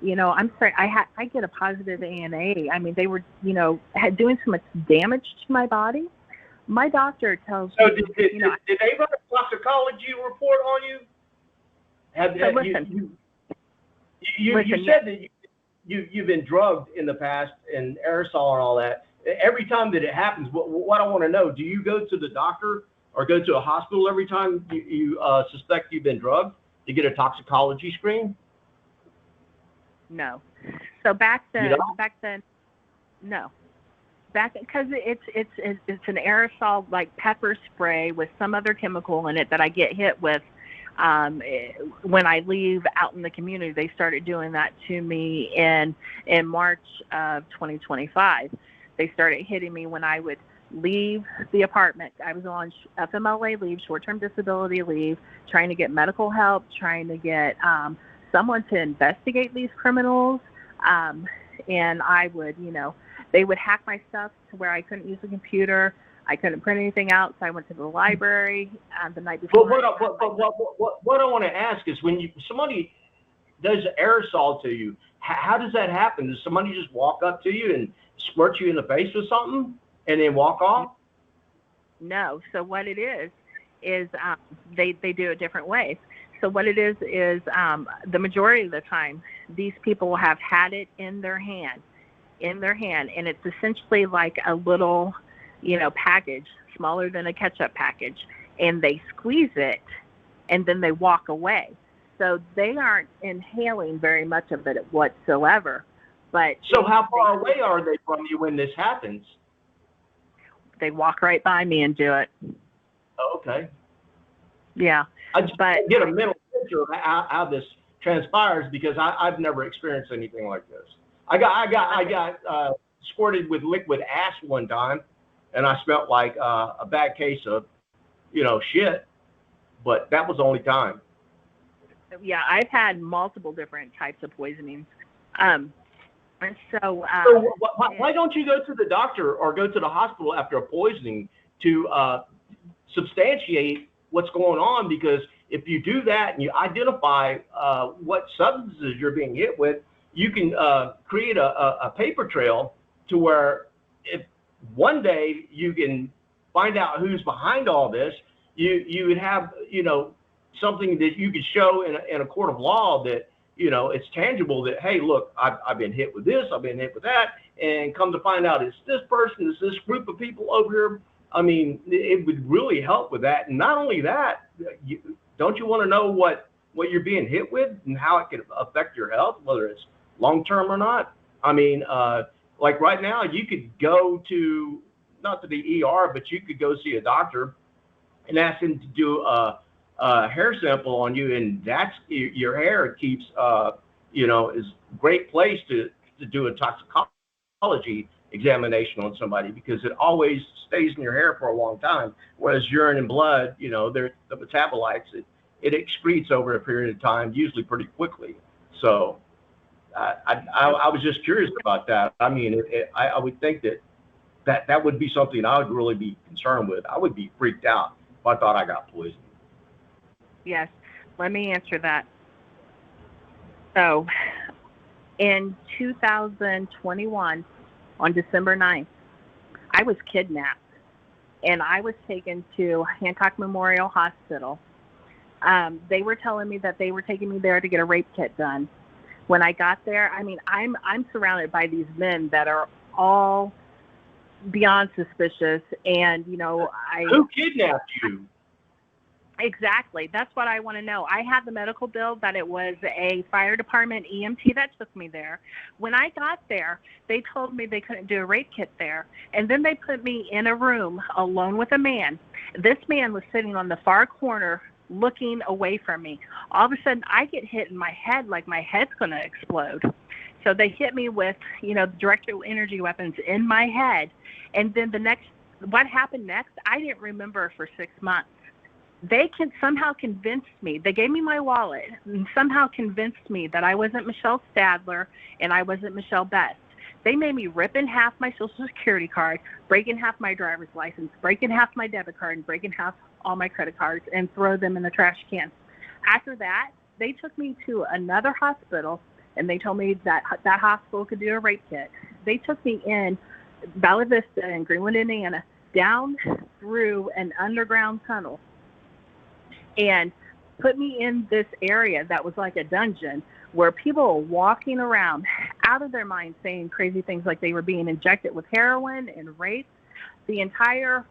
[SPEAKER 3] You know, I'm sorry, I get a positive ANA. I mean, they were, you know, doing so much damage to my body. My doctor tells
[SPEAKER 4] So
[SPEAKER 3] me,
[SPEAKER 4] did they run a toxicology report on you? You said that you've been drugged in the past, and aerosol and all that. Every time that it happens, what I want to know, do you go to the doctor or go to a hospital every time you suspect you've been drugged to get a toxicology screen?
[SPEAKER 3] No. So back then, no. Because it's an aerosol, like pepper spray with some other chemical in it that I get hit with. When I leave out in the community, they started doing that to me in March of 2025. They started hitting me when I would leave the apartment. I was on FMLA leave, short-term disability leave, trying to get medical help, trying to get someone to investigate these criminals. And I would, they would hack my stuff to where I couldn't use the computer. I couldn't print anything out, so I went to the library the night before.
[SPEAKER 4] But what I want to ask is, when somebody does aerosol to you, how does that happen? Does somebody just walk up to you and squirt you in the face with something and then walk off?
[SPEAKER 3] No. So what it is they do it different ways. So what it is the majority of the time, these people will have had it in their hand, and it's essentially like a little, package, smaller than a ketchup package, and they squeeze it, and then they walk away. So they aren't inhaling very much of it whatsoever. But
[SPEAKER 4] so how far away are they from you when this happens?
[SPEAKER 3] They walk right by me and do it.
[SPEAKER 4] Oh, okay.
[SPEAKER 3] Yeah.
[SPEAKER 4] I just get a mental picture of how this transpires, because I've never experienced anything like this. I got squirted with liquid ass one time, and I smelled like a bad case of, shit. But that was the only time.
[SPEAKER 3] Yeah, I've had multiple different types of poisonings. And so
[SPEAKER 4] why don't you go to the doctor or go to the hospital after a poisoning to substantiate what's going on? Because if you do that and you identify what substances you're being hit with, you can create a paper trail to where if one day you can find out who's behind all this, you would have, something that you could show in a court of law that, it's tangible, that, hey, look, I've been hit with this, I've been hit with that, and come to find out it's this person, it's this group of people over here. I mean, it would really help with that. And not only that, don't you want to know what you're being hit with and how it can affect your health, whether it's long-term or not? I mean, like right now, you could go to, not to the ER, but you could go see a doctor and ask him to do a hair sample on you, and that's your hair keeps, is a great place to do a toxicology examination on somebody, because it always stays in your hair for a long time, whereas urine and blood, they're the metabolites, it excretes over a period of time, usually pretty quickly. So I was just curious about that. I mean, I would think that would be something I would really be concerned with. I would be freaked out if I thought I got poisoned.
[SPEAKER 3] Yes, let me answer that. So in 2021, on December 9th, I was kidnapped, and I was taken to Hancock Memorial Hospital. They were telling me that they were taking me there to get a rape kit done. When I got there, I mean, I'm surrounded by these men that are all beyond suspicious, and
[SPEAKER 4] Who kidnapped you?
[SPEAKER 3] Exactly. That's what I want to know. I had the medical bill that it was a fire department EMT that took me there. When I got there, they told me they couldn't do a rape kit there. And then they put me in a room alone with a man. This man was sitting on the far corner looking away from me. All of a sudden, I get hit in my head like my head's going to explode. So they hit me with, directed energy weapons in my head. And then what happened next, I didn't remember for 6 months. They somehow convinced me, they gave me my wallet and somehow convinced me that I wasn't Michelle Stadler and I wasn't Michelle Best. They made me rip in half my Social Security card, break in half my driver's license, break in half my debit card, and break in half all my credit cards and throw them in the trash can. After that, they took me to another hospital, and they told me that that hospital could do a rape kit. They took me in Bella Vista in Greenwood, Indiana, down through an underground tunnel, and put me in this area that was like a dungeon where people were walking around out of their minds saying crazy things like they were being injected with heroin and raped. The entire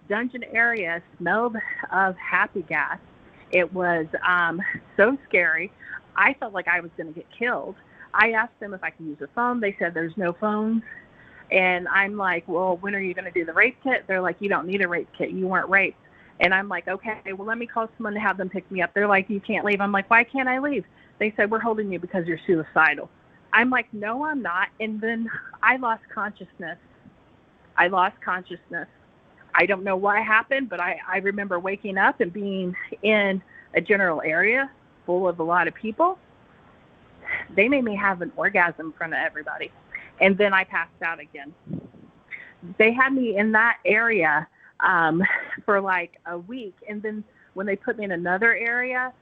[SPEAKER 3] dungeon area smelled of happy gas. It was so scary. I felt like I was going to get killed. I asked them if I could use a phone. They said there's no phones. And I'm like, well, when are you going to do the rape kit? They're like, you don't need a rape kit. You weren't raped. And I'm like, okay, well, let me call someone to have them pick me up. They're like, you can't leave. I'm like, why can't I leave? They said, we're holding you because you're suicidal. I'm like, no, I'm not. And then I lost consciousness. I don't know what happened, but I remember waking up and being in a general area full of a lot of people. They made me have an orgasm in front of everybody. And then I passed out again. They had me in that area for like a week. And then when they put me in another area,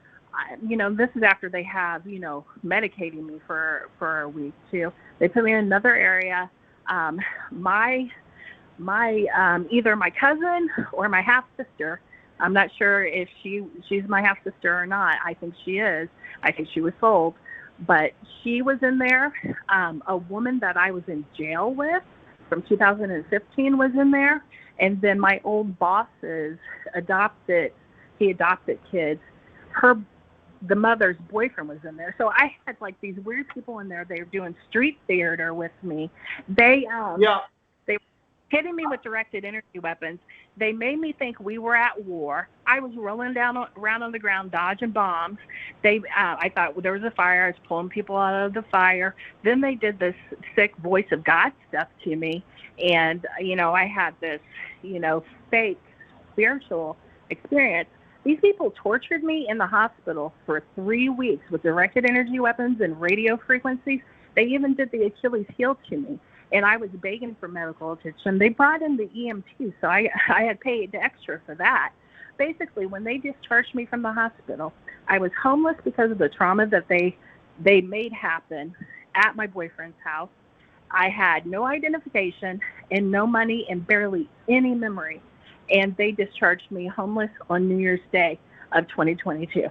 [SPEAKER 3] this is after they have, medicating me for a week too. They put me in another area. My either my cousin or my half sister, I'm not sure if she's my half sister or not. I think she is. I think she was sold, but she was in there. A woman that I was in jail with from 2015 was in there, and then my old boss's adopted kids. The mother's boyfriend was in there. So I had like these weird people in there. They were doing street theater with me. They were hitting me with directed energy weapons. They made me think we were at war. I was rolling around on the ground, dodging bombs. I thought there was a fire. I was pulling people out of the fire. Then they did this sick voice of God stuff to me. And, I had this, fake spiritual experience. These people tortured me in the hospital for 3 weeks with directed energy weapons and radio frequencies. They even did the Achilles heel to me, and I was begging for medical attention. They brought in the EMT, so I had paid extra for that. Basically, when they discharged me from the hospital, I was homeless because of the trauma that they made happen at my boyfriend's house. I had no identification and no money and barely any memory. And they discharged me homeless on New Year's Day of 2022.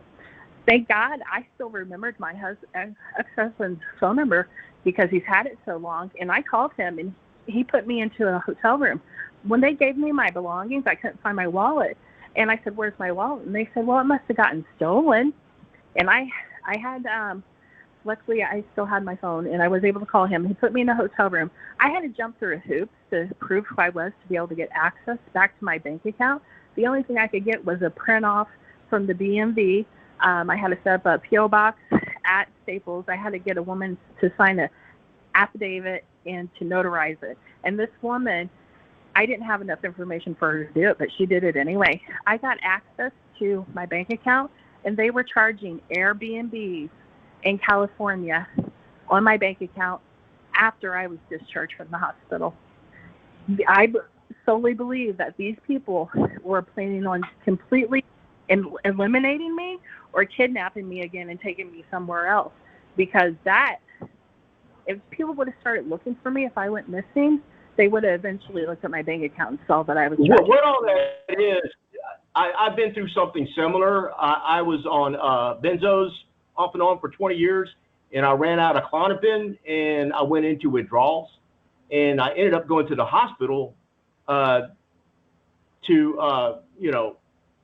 [SPEAKER 3] Thank God I still remembered my ex-husband's phone number because he's had it so long. And I called him, and he put me into a hotel room. When they gave me my belongings, I couldn't find my wallet. And I said, "Where's my wallet?" And they said, "Well, it must have gotten stolen." And I had, luckily, I still had my phone, and I was able to call him. He put me in a hotel room. I had to jump through hoops to prove who I was to be able to get access back to my bank account. The only thing I could get was a print off from the DMV. I had to set up a P.O. box at Staples. I had to get a woman to sign an affidavit and to notarize it. And this woman, I didn't have enough information for her to do it, but she did it anyway. I got access to my bank account, and they were charging Airbnbs in California on my bank account after I was discharged from the hospital. I solely believe that these people were planning on completely eliminating me or kidnapping me again and taking me somewhere else, because if people would have started looking for me if I went missing, they would have eventually looked at my bank account and saw that I was charged.
[SPEAKER 4] What all that is, I've been through something similar. I was on benzos off and on for 20 years, and I ran out of Klonopin, and I went into withdrawals, and I ended up going to the hospital to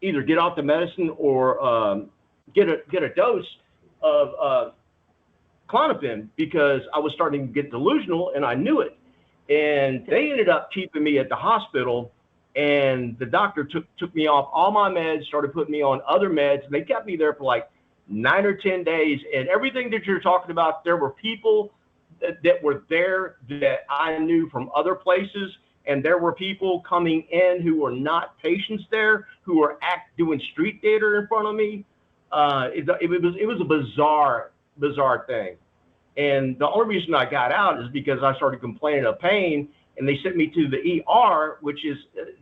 [SPEAKER 4] either get off the medicine or get a dose of Klonopin, because I was starting to get delusional, and I knew it. And they ended up keeping me at the hospital, and the doctor took me off all my meds, started putting me on other meds, and they kept me there for like 9 or 10 days. And everything that you're talking about, there were people that were there that I knew from other places, and there were people coming in who were not patients there, who were doing street theater in front of me. It was a bizarre thing. And the only reason I got out is because I started complaining of pain, and they sent me to the ER, which is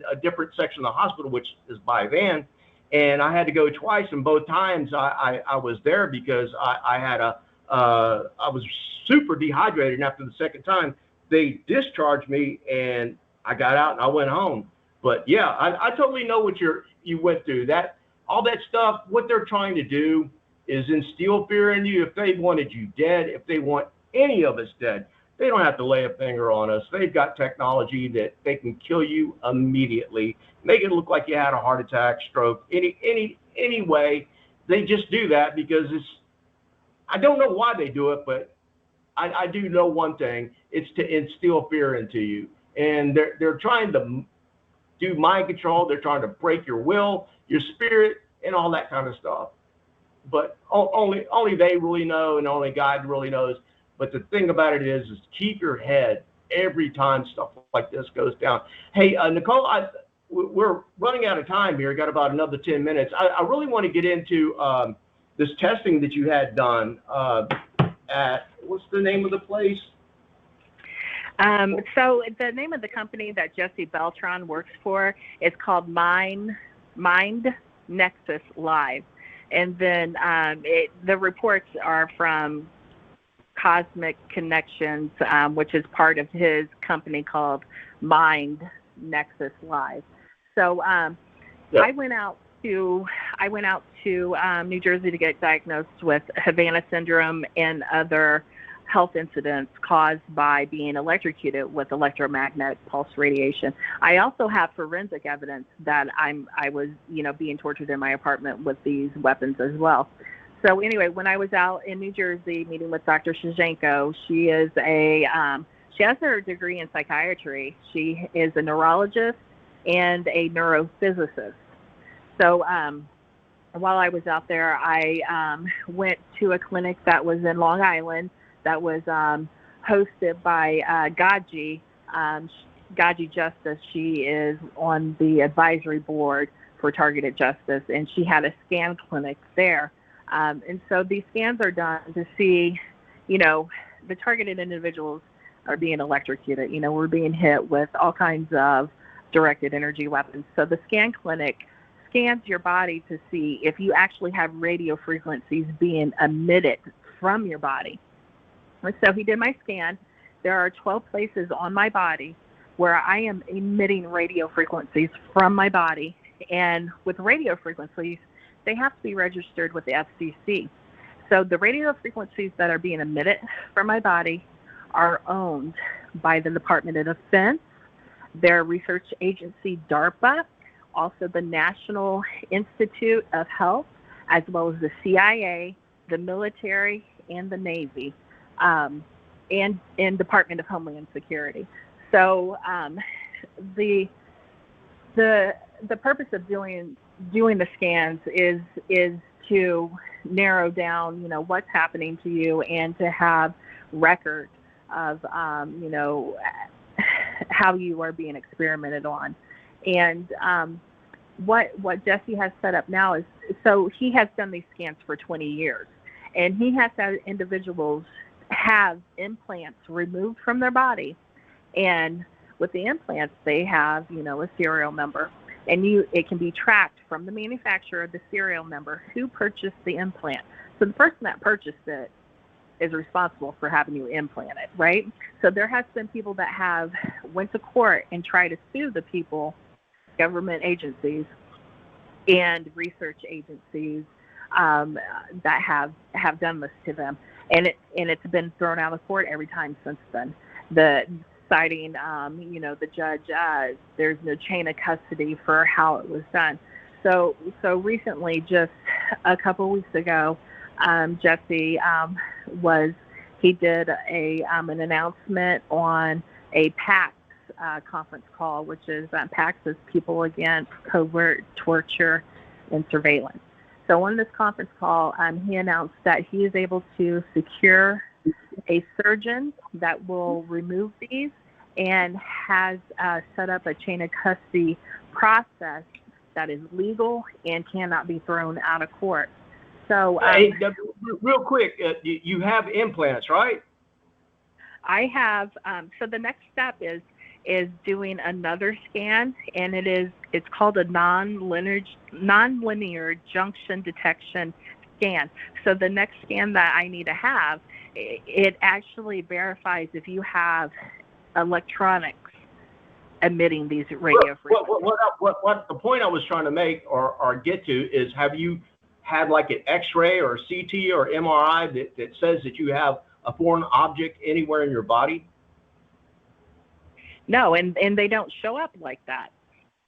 [SPEAKER 4] a different section of the hospital, which is by van. And I had to go twice, and both times I was there because I was super dehydrated. And after the second time, they discharged me, and I got out and I went home. But yeah, I totally know what you went through. That all that stuff, what they're trying to do is instill fear in you. If they wanted you dead, if they want any of us dead, they don't have to lay a finger on us. They've got technology that they can kill you immediately, make it look like you had a heart attack, stroke, any way. They just do that because I don't know why they do it, but I do know one thing. It's to instill fear into you. And they're trying to do mind control. They're trying to break your will, your spirit, and all that kind of stuff. But only they really know, and only God really knows. But the thing about it is keep your head every time stuff like this goes down. Hey, Nicole, we're running out of time here. Got about another 10 minutes. I really want to get into this testing that you had done at, what's the name of the place?
[SPEAKER 3] So the name of the company that Jesse Beltran works for is called Mind Nexus Live. And then the reports are from Cosmic Connections, which is part of his company called Mind Nexus Live. So
[SPEAKER 4] Yeah.
[SPEAKER 3] I went out to New Jersey to get diagnosed with Havana syndrome and other health incidents caused by being electrocuted with electromagnetic pulse radiation. I also have forensic evidence that I was being tortured in my apartment with these weapons as well. So anyway, when I was out in New Jersey meeting with Dr. Shajenko, she has her degree in psychiatry. She is a neurologist and a neurophysicist. So while I was out there, I went to a clinic that was in Long Island that was hosted by Gaji Justice. She is on the advisory board for Targeted Justice, and she had a scan clinic there. And so these scans are done to see, the targeted individuals are being electrocuted. We're being hit with all kinds of directed energy weapons. So the scan clinic scans your body to see if you actually have radio frequencies being emitted from your body. So he did my scan. There are 12 places on my body where I am emitting radio frequencies from my body. And with radio frequencies, they have to be registered with the FCC. So the radio frequencies that are being emitted from my body are owned by the Department of Defense, their research agency, DARPA, also the National Institute of Health, as well as the CIA, the military, and the Navy. And Department of Homeland Security. So the purpose of doing the scans is to narrow down what's happening to you and to have record of how you are being experimented on. And what Jesse has set up now is, so he has done these scans for 20 years, and he has had individuals have implants removed from their body, and with the implants they have a serial number, and it can be tracked from the manufacturer, the serial number, who purchased the implant. So the person that purchased it is responsible for having you implanted, right? So there has been people that have went to court and tried to sue the people, government agencies and research agencies that have done this to them. And it's been thrown out of court every time since then. The citing, the judge, there's no chain of custody for how it was done. So recently, just a couple weeks ago, Jesse he did an announcement on a PACS conference call, which is PACS is People Against Covert Torture and Surveillance. So on this conference call, he announced that he is able to secure a surgeon that will remove these and has set up a chain of custody process that is legal and cannot be thrown out of court. So,
[SPEAKER 4] real quick, you have implants, right?
[SPEAKER 3] I have. So the next step is doing another scan, and it's called a nonlinear junction detection scan. So the next scan that I need to have, it actually verifies if you have electronics emitting these radio frequencies.
[SPEAKER 4] What the point I was trying to make or get to is, have you had like an X-ray or CT or MRI that says that you have a foreign object anywhere in your body?
[SPEAKER 3] No, and they don't show up like that.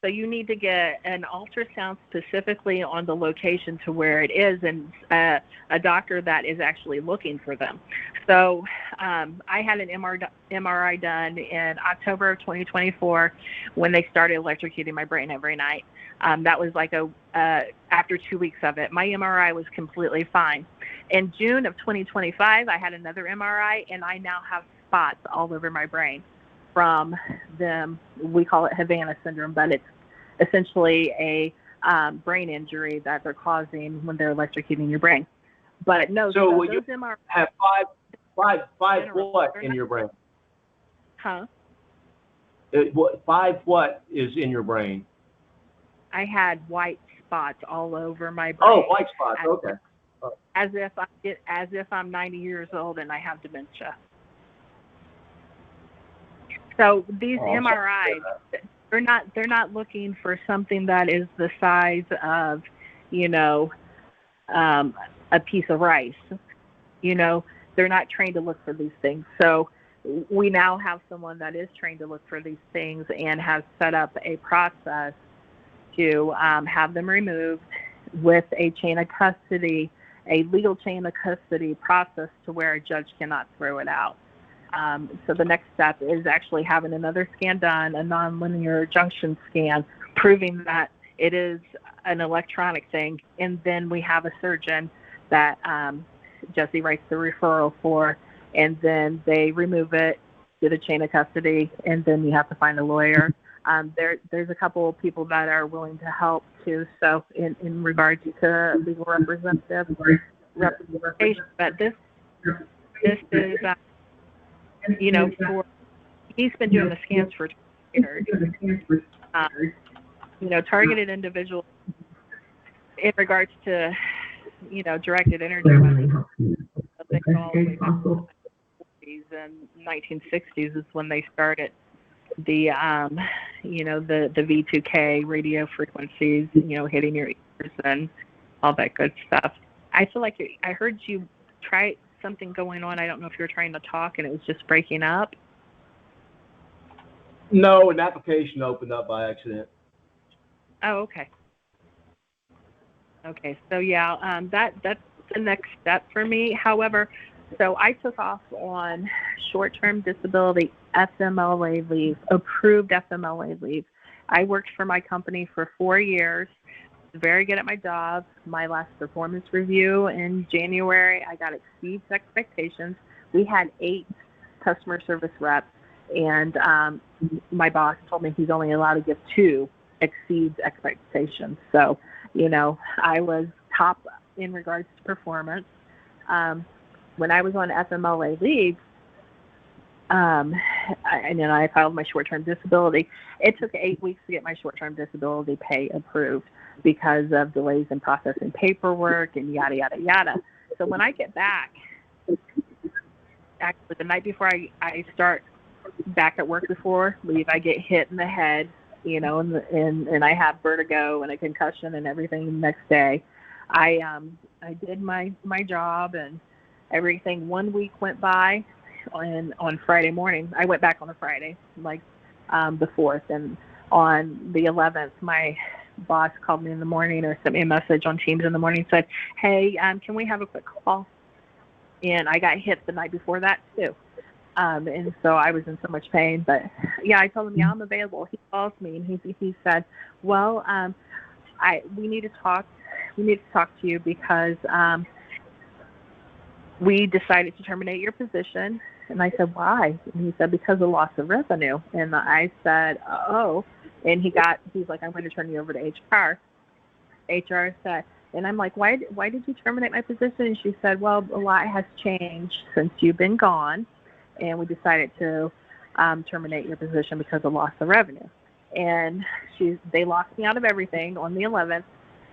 [SPEAKER 3] So you need to get an ultrasound specifically on the location to where it is, and a doctor that is actually looking for them. So I had an MRI done in October of 2024 when they started electrocuting my brain every night. That was like after 2 weeks of it. My MRI was completely fine. In June of 2025, I had another MRI, and I now have spots all over my brain from them. We call it Havana syndrome, but it's essentially a brain injury that they're causing when they're electrocuting your brain. But no,
[SPEAKER 4] so
[SPEAKER 3] those
[SPEAKER 4] you
[SPEAKER 3] MRIs
[SPEAKER 4] have Five
[SPEAKER 3] general.
[SPEAKER 4] what
[SPEAKER 3] They're
[SPEAKER 4] in
[SPEAKER 3] not-
[SPEAKER 4] your brain?
[SPEAKER 3] Huh?
[SPEAKER 4] Five what is in your brain?
[SPEAKER 3] I had white spots all over my brain.
[SPEAKER 4] Oh, white spots. Okay.
[SPEAKER 3] As if I'm 90 years old and I have dementia. So these
[SPEAKER 4] Oh, I'm sorry to
[SPEAKER 3] MRIs,
[SPEAKER 4] hear
[SPEAKER 3] they're not looking for something that is the size of, you know, a piece of rice. You know, they're not trained to look for these things. So we now have someone that is trained to look for these things and has set up a process to have them removed with a chain of custody, a legal chain of custody process to where a judge cannot throw it out. So the next step is actually having another scan done, a nonlinear junction scan, proving that it is an electronic thing. And then we have a surgeon that Jesse writes the referral for, and then they remove it, do the chain of custody, and then you have to find a lawyer. There's a couple of people that are willing to help too. So in regards to legal representation, but this is, you know, he's been doing the scans for 20 years. You know, targeted individuals in regards to, you know, directed energy weapons. They go all the way back to the 40s and 1960s is when they started the, you know, the V2K radio frequencies, you know, hitting your ears and all that good stuff. I feel like I heard you try something going on. I don't know if you were trying to talk and it was just breaking up.
[SPEAKER 4] No, an application opened up by accident.
[SPEAKER 3] Oh, okay. Okay, so yeah, that's the next step for me. However, so I took off on short-term disability FMLA leave, approved FMLA leave. I worked for my company for 4 years, very good at my job. My last performance review in January, I got exceeds expectations. We had 8 customer service reps, and my boss told me he's only allowed to give 2 exceeds expectations. So, you know, I was top in regards to performance. When I was on FMLA leave, and then I filed my short-term disability. It took 8 weeks to get my short-term disability pay approved because of delays in processing paperwork and yada, yada, yada. So when I get back, actually the night before I start back at work before leave, I get hit in the head, you know, and I have vertigo and a concussion and everything the next day. I did my job and everything. 1 week went by. On Friday morning, I went back on a Friday, like the 4th, and on the 11th, my boss called me in the morning or sent me a message on Teams in the morning and said, hey, can we have a quick call? And I got hit the night before that too. And so I was in so much pain, but yeah, I told him, yeah, I'm available. He calls me and he said, well, we need to talk. We need to talk to you because we decided to terminate your position. And I said, why? And he said, because of loss of revenue. And I said, oh. And he's like, I'm going to turn you over to HR. HR said, and I'm like, why did you terminate my position? And she said, well, a lot has changed since you've been gone. And we decided to terminate your position because of loss of revenue. And they locked me out of everything on the 11th.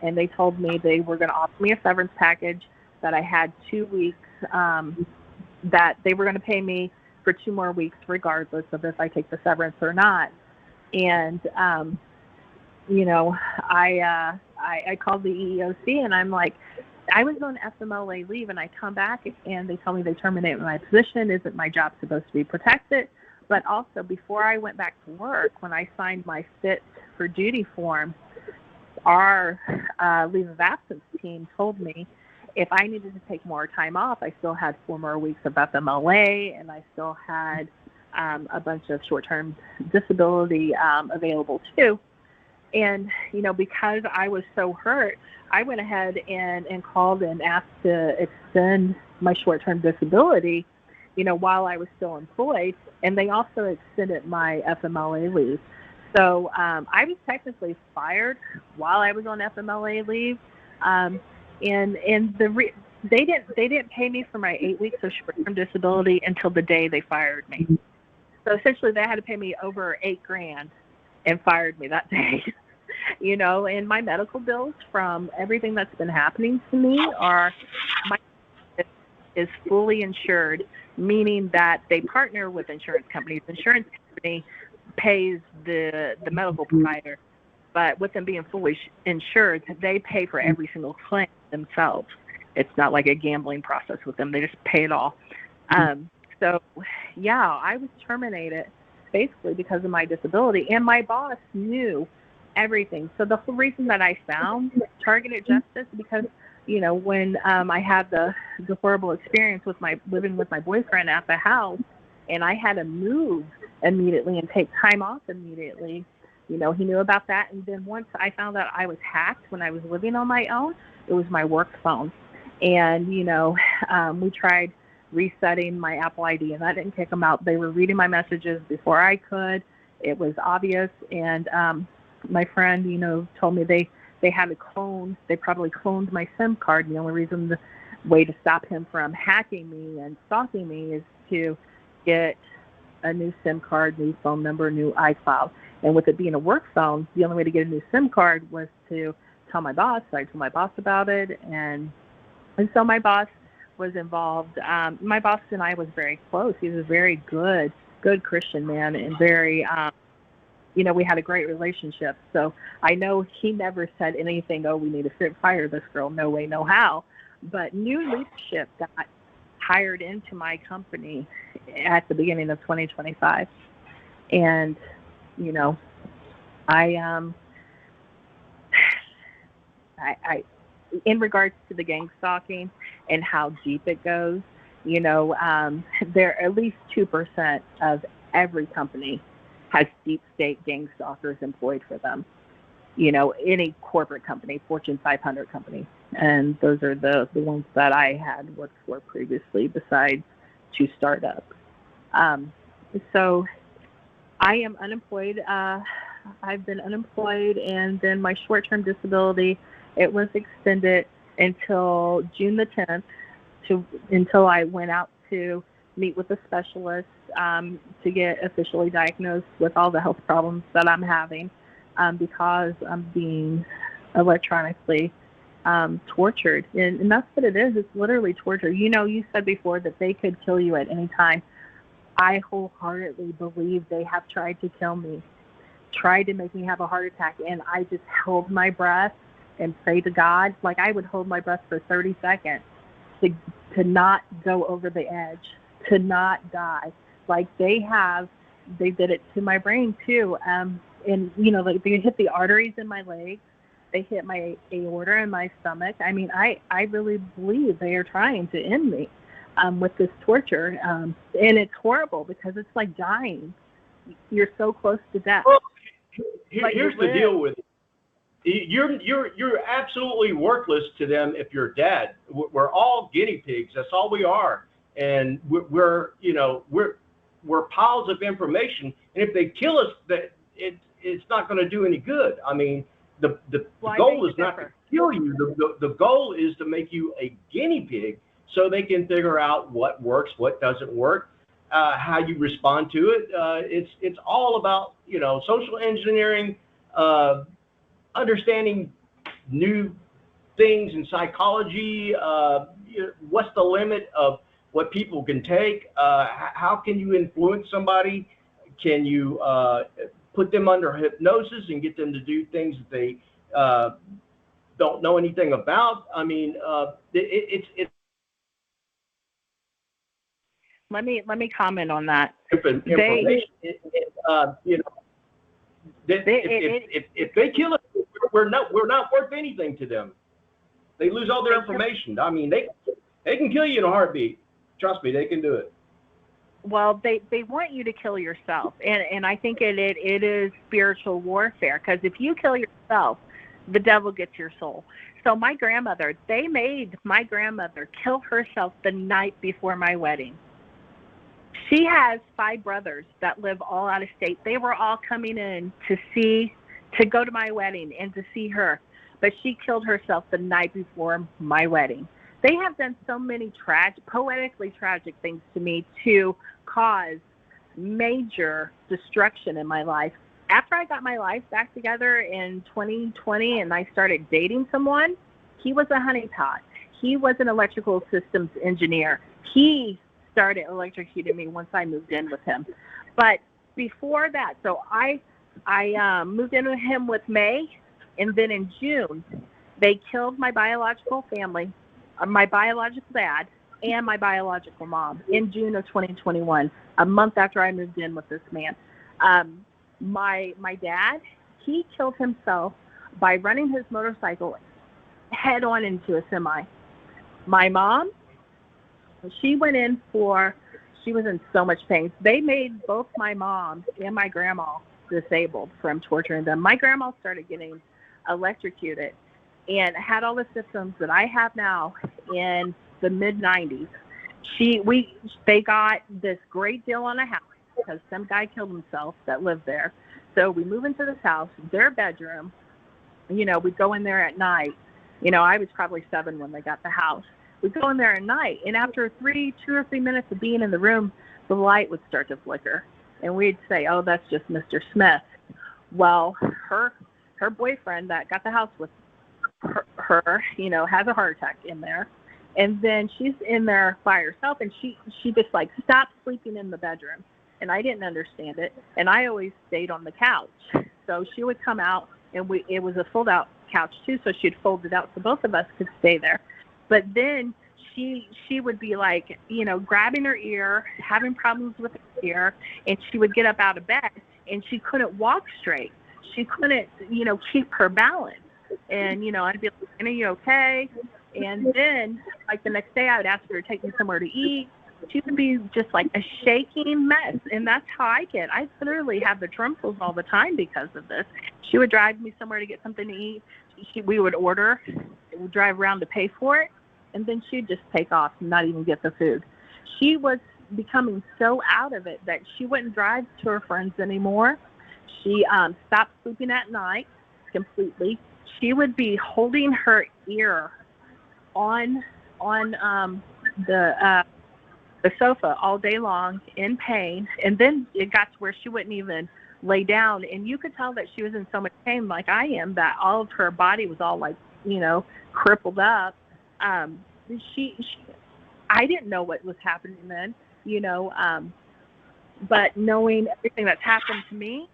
[SPEAKER 3] And they told me they were going to offer me a severance package, that I had 2 weeks, that they were going to pay me for 2 more weeks regardless of if I take the severance or not. And, you know, I called the EEOC and I'm like, I was on FMLA leave and I come back and they tell me they terminate my position. Isn't my job supposed to be protected? But also before I went back to work, when I signed my fit for duty form, our leave of absence team told me if I needed to take more time off, I still had 4 more weeks of FMLA, and I still had a bunch of short-term disability available too. And, you know, because I was so hurt, I went ahead and called and asked to extend my short-term disability, you know, while I was still employed, and they also extended my FMLA leave. So I was technically fired while I was on FMLA leave. And They didn't pay me for my 8 weeks of short-term disability until the day they fired me. So essentially, they had to pay me over $8,000 and fired me that day. And my medical bills from everything that's been happening to me my is fully insured, meaning that they partner with insurance companies. The insurance company pays the medical provider, but with them being fully insured, they pay for every single claim themselves. It's not like a gambling process with them. They just pay it all. So, yeah, I was terminated basically because of my disability, and my boss knew everything. So the whole reason that I found targeted justice, because when I had the horrible experience with living with my boyfriend at the house, and I had to move immediately and take time off immediately, he knew about that. And then once I found out I was hacked when I was living on my own, it was my work phone. And, we tried resetting my Apple ID, and that didn't kick them out. They were reading my messages before I could. It was obvious. And my friend, told me they had to clone. They probably cloned my SIM card. The only reason, the way to stop him from hacking me and stalking me is to get a new SIM card, new phone number, new iCloud. And with it being a work phone, the only way to get a new SIM card was to tell my boss. So I told my boss about it, and so my boss was involved. My boss and I was very close. He was a very good Christian man, and very, we had a great relationship. So I know he never said anything, we need to fire this girl. No way, no how. But new leadership got hired into my company at the beginning of 2025. And, I in regards to the gang stalking and how deep it goes, there are at least 2% of every company has deep state gang stalkers employed for them. Any corporate company, Fortune 500 company. And those are the ones that I had worked for previously, besides 2 startups. So I am unemployed. I've been unemployed, and then my short-term disability, it was extended until June the 10th, until I went out to meet with a specialist to get officially diagnosed with all the health problems that I'm having, because I'm being electronically tortured. And that's what it is. It's literally torture. You said before that they could kill you at any time. I wholeheartedly believe they have tried to kill me, tried to make me have a heart attack, and I just held my breath and pray to God. Like, I would hold my breath for 30 seconds to not go over the edge, to not die. Like, they did it to my brain too. And like, they hit the arteries in my legs, they hit my aorta and my stomach. I mean, I really believe they are trying to end me with this torture. And it's horrible because it's like dying. You're so close to death.
[SPEAKER 4] Well, here's the deal with it. You're absolutely worthless to them if you're dead. We're all guinea pigs. That's all we are. And we're piles of information. And if they kill us, it's not going to do any good. I mean, the goal is not to kill you. The goal is to make you a guinea pig so they can figure out what works, what doesn't work, how you respond to it. It's all about, social engineering, understanding new things in psychology. What's the limit of what people can take? How can you influence somebody? Can you put them under hypnosis and get them to do things that they don't know anything about? I mean, it's
[SPEAKER 3] Let me comment on that.
[SPEAKER 4] Information. If they kill us, we're not worth anything to them. They lose all their information. I mean, they can kill you in a heartbeat. Trust me, they can do it.
[SPEAKER 3] Well, they want you to kill yourself, and I think it is spiritual warfare, because if you kill yourself, the devil gets your soul. So my grandmother, they made my grandmother kill herself the night before my wedding. She has 5 brothers that live all out of state. They were all coming in to go to my wedding and to see her, but she killed herself the night before my wedding. they have done so many poetically tragic things to me to cause major destruction in my life. After I got my life back together in 2020 and I started dating someone, he was a honeypot. He was an electrical systems engineer. He started electrocuting me once I moved in with him. But before that, so I moved in with him with May, and then in June, they killed my biological family, my biological dad, and my biological mom in June of 2021, a month after I moved in with this man. My dad, he killed himself by running his motorcycle head on into a semi. My mom, she was in so much pain. They made both my mom and my grandma disabled from torturing them. My grandma started getting electrocuted and had all the symptoms that I have now in the mid-90s. They got this great deal on a house because some guy killed himself that lived there. So we move into this house, their bedroom. We'd go in there at night. I was probably 7 when they got the house. We'd go in there at night, and after 2 or 3 minutes of being in the room, the light would start to flicker. And we'd say, oh, that's just Mr. Smith. Well, her boyfriend that got the house with her, has a heart attack in there. And then she's in there by herself, and she just stopped sleeping in the bedroom. And I didn't understand it. And I always stayed on the couch. So she would come out, and it was a fold-out couch too, so she'd fold it out so both of us could stay there. But then she would be grabbing her ear, having problems with her ear, and she would get up out of bed, and she couldn't walk straight. She couldn't, keep her balance. And, I'd be like, are you okay? And then, the next day, I would ask her to take me somewhere to eat. She would be just a shaking mess. And that's how I get. I literally have the trembles all the time because of this. She would drive me somewhere to get something to eat. We would order. We would drive around to pay for it. And then she'd just take off and not even get the food. She was becoming so out of it that she wouldn't drive to her friends anymore. She stopped sleeping at night completely. She would be holding her ear on the sofa all day long in pain. And then it got to where she wouldn't even lay down. And you could tell that she was in so much pain like I am, that all of her body was all crippled up. I didn't know what was happening then, but knowing everything that's happened to me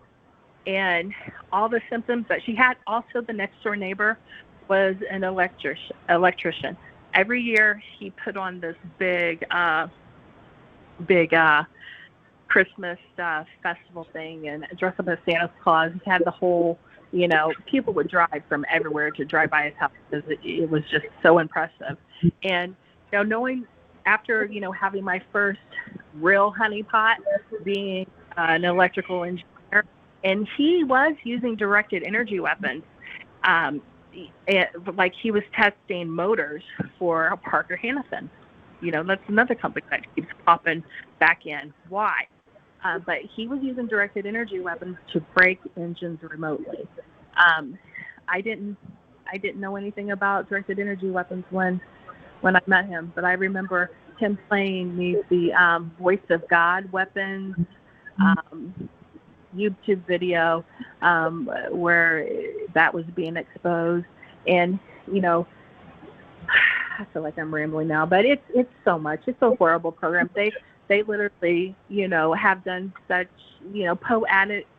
[SPEAKER 3] and all the symptoms that she had. Also, the next door neighbor was an electrician. Every year he put on this big Christmas festival thing and dress up as Santa Claus. He had the whole, people would drive from everywhere to drive by his house because it was just so impressive. And, knowing after, having my first real honeypot being an electrical engineer, and he was using directed energy weapons, he was testing motors for Parker Hannifin. That's another company that keeps popping back in. Why? But he was using directed energy weapons to break engines remotely. I didn't know anything about directed energy weapons when I met him, but I remember him playing me the Voice of God weapons YouTube video where that was being exposed. And, I feel like I'm rambling now, but it's so much. It's a horrible program. They literally, have done such,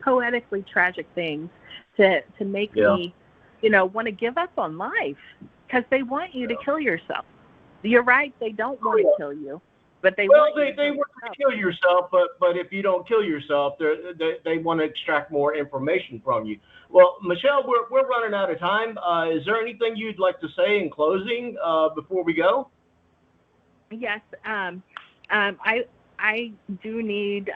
[SPEAKER 3] poetically tragic things to make me, want to give up on life because they want you to kill yourself. You're right. They don't want to kill you, but they want you
[SPEAKER 4] to kill yourself. But if you don't kill yourself, they want to extract more information from you. Well, Michelle, we're running out of time. Is there anything you'd like to say in closing before we go?
[SPEAKER 3] Yes. I do need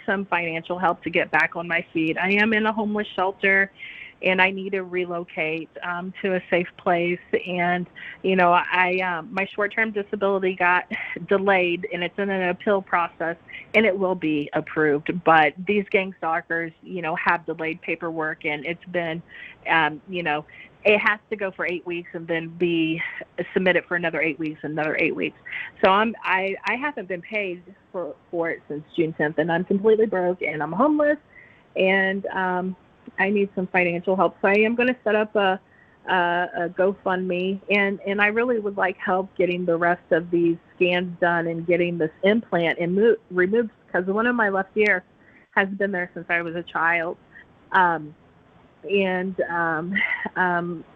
[SPEAKER 3] some financial help to get back on my feet. I am in a homeless shelter, and I need to relocate to a safe place. And, my short-term disability got delayed, and it's in an appeal process, and it will be approved. But these gang stalkers, have delayed paperwork, and it's been, it has to go for 8 weeks and then be submitted for another 8 weeks, another 8 weeks. So I haven't been paid for it since June 10th, and I'm completely broke, and I'm homeless, and I need some financial help. So I am going to set up a GoFundMe, and I really would like help getting the rest of these scans done and getting this implant and removed, because the one in my left ear has been there since I was a child.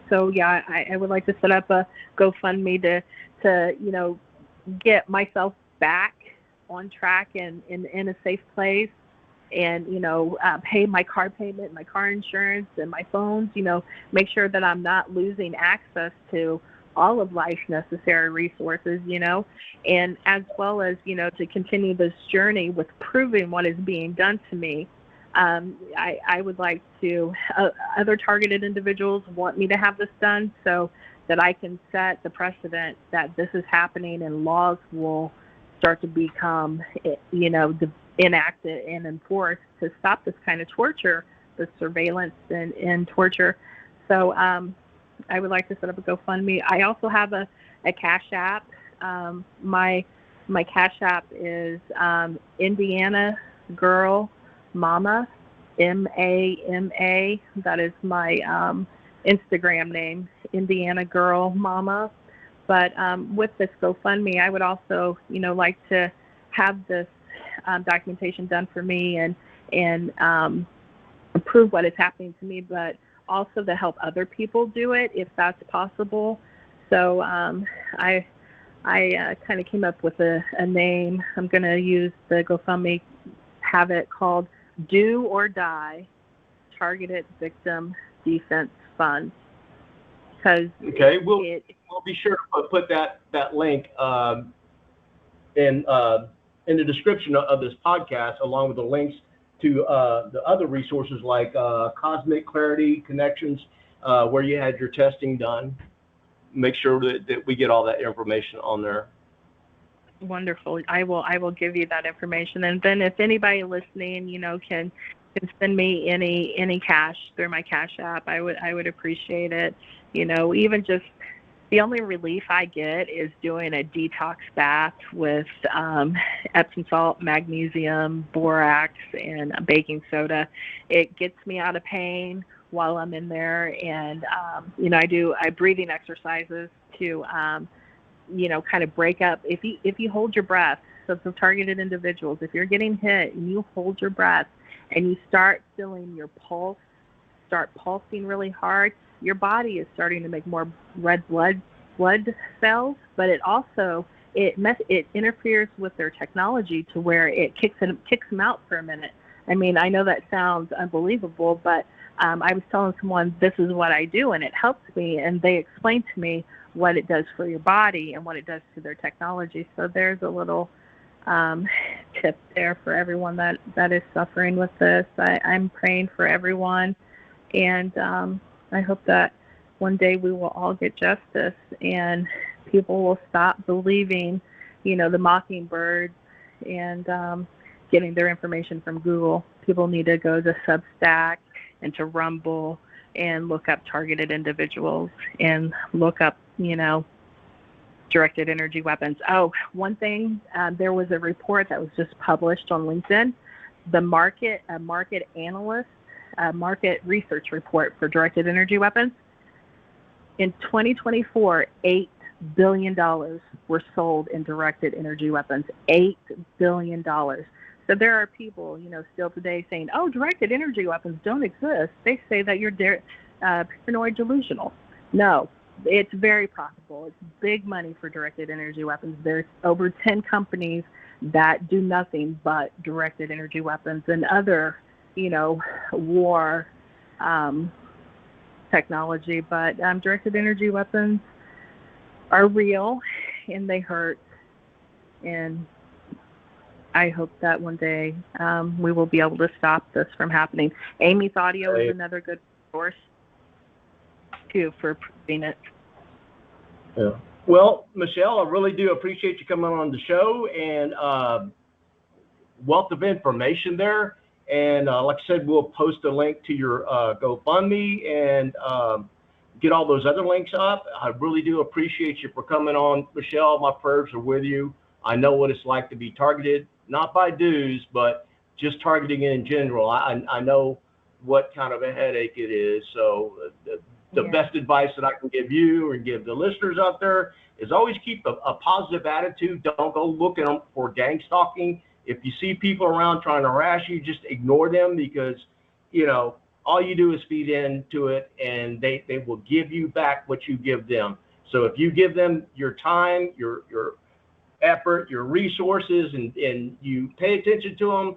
[SPEAKER 3] So yeah, I would like to set up a GoFundMe to get myself back on track and in a safe place, and pay my car payment, my car insurance, and my phones. Make sure that I'm not losing access to all of life's necessary resources. And as well as to continue this journey with proving what is being done to me. I would like to, other targeted individuals want me to have this done so that I can set the precedent that this is happening, and laws will start to become, enacted and enforced to stop this kind of torture, the surveillance and torture. So I would like to set up a GoFundMe. I also have a Cash App. My Cash App is Indiana Girl Mama, MAMA. That is my Instagram name, Indiana Girl Mama. But with this GoFundMe, I would also, like to have this documentation done for me and prove what is happening to me, but also to help other people do it if that's possible. So I kind of came up with a name. I'm going to use the GoFundMe, have it called Do or Die Targeted Victim Defense Fund.
[SPEAKER 4] Okay, we'll be sure to put that link in the description of this podcast, along with the links to the other resources like Cosmic Clarity Connections, where you had your testing done. Make sure that we get all that information on there.
[SPEAKER 3] Wonderful. I will give you that information, and then if anybody listening, can send me any cash through my Cash App, I would appreciate it. Even just the only relief I get is doing a detox bath with Epsom salt, magnesium, borax, and baking soda. It gets me out of pain while I'm in there, and I breathing exercises to kind of break up. If you hold your breath, so targeted individuals, if you're getting hit and you hold your breath and you start feeling your pulse start pulsing really hard, your body is starting to make more red blood cells, but it also it interferes with their technology to where it kicks them out for a minute. I mean, I know that sounds unbelievable, but I was telling someone this is what I do, and it helps me, and they explained to me what it does for your body and what it does to their technology. So there's a little tip there for everyone that is suffering with this. I'm praying for everyone, and I hope that one day we will all get justice and people will stop believing, the mockingbirds and getting their information from Google. People need to go to Substack and to Rumble and look up targeted individuals and look up, directed energy weapons. Oh, one thing, there was a report that was just published on LinkedIn. A market analyst, market research report for directed energy weapons. In 2024, $8 billion were sold in directed energy weapons. $8 billion. So there are people, still today saying, oh, directed energy weapons don't exist. They say that you're paranoid delusional. No, it's very profitable. It's big money for directed energy weapons. There's over 10 companies that do nothing but directed energy weapons and other, war technology. But directed energy weapons are real and they hurt. And I hope that one day we will be able to stop this from happening. Amy's audio is another good source, too, for proving it.
[SPEAKER 4] Yeah. Well, Michelle, I really do appreciate you coming on the show, and wealth of information there. And like I said, we'll post a link to your GoFundMe and get all those other links up. I really do appreciate you for coming on, Michelle. My prayers are with you. I know what it's like to be targeted, not by dues, but just targeting in general. I know what kind of a headache it is. So the best advice that I can give you and give the listeners out there is always keep a positive attitude. Don't go looking for gang stalking. If you see people around trying to harass you, just ignore them, because, you know, all you do is feed into it, and they will give you back what you give them. So if you give them your time, your effort, your resources, and you pay attention to them,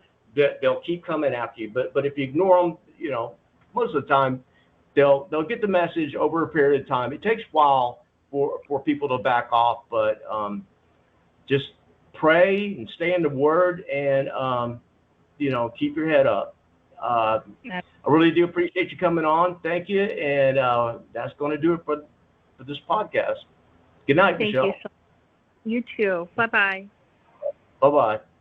[SPEAKER 4] they'll keep coming after you. But if you ignore them, you know, most of the time they'll get the message over a period of time. It takes a while for people to back off, but just pray and stay in the Word, and you know, keep your head up. I really do appreciate you coming on. Thank you, and that's going to do it for this podcast. Good night, Michelle.
[SPEAKER 3] Thank you. You too. Bye-bye.
[SPEAKER 4] Bye-bye.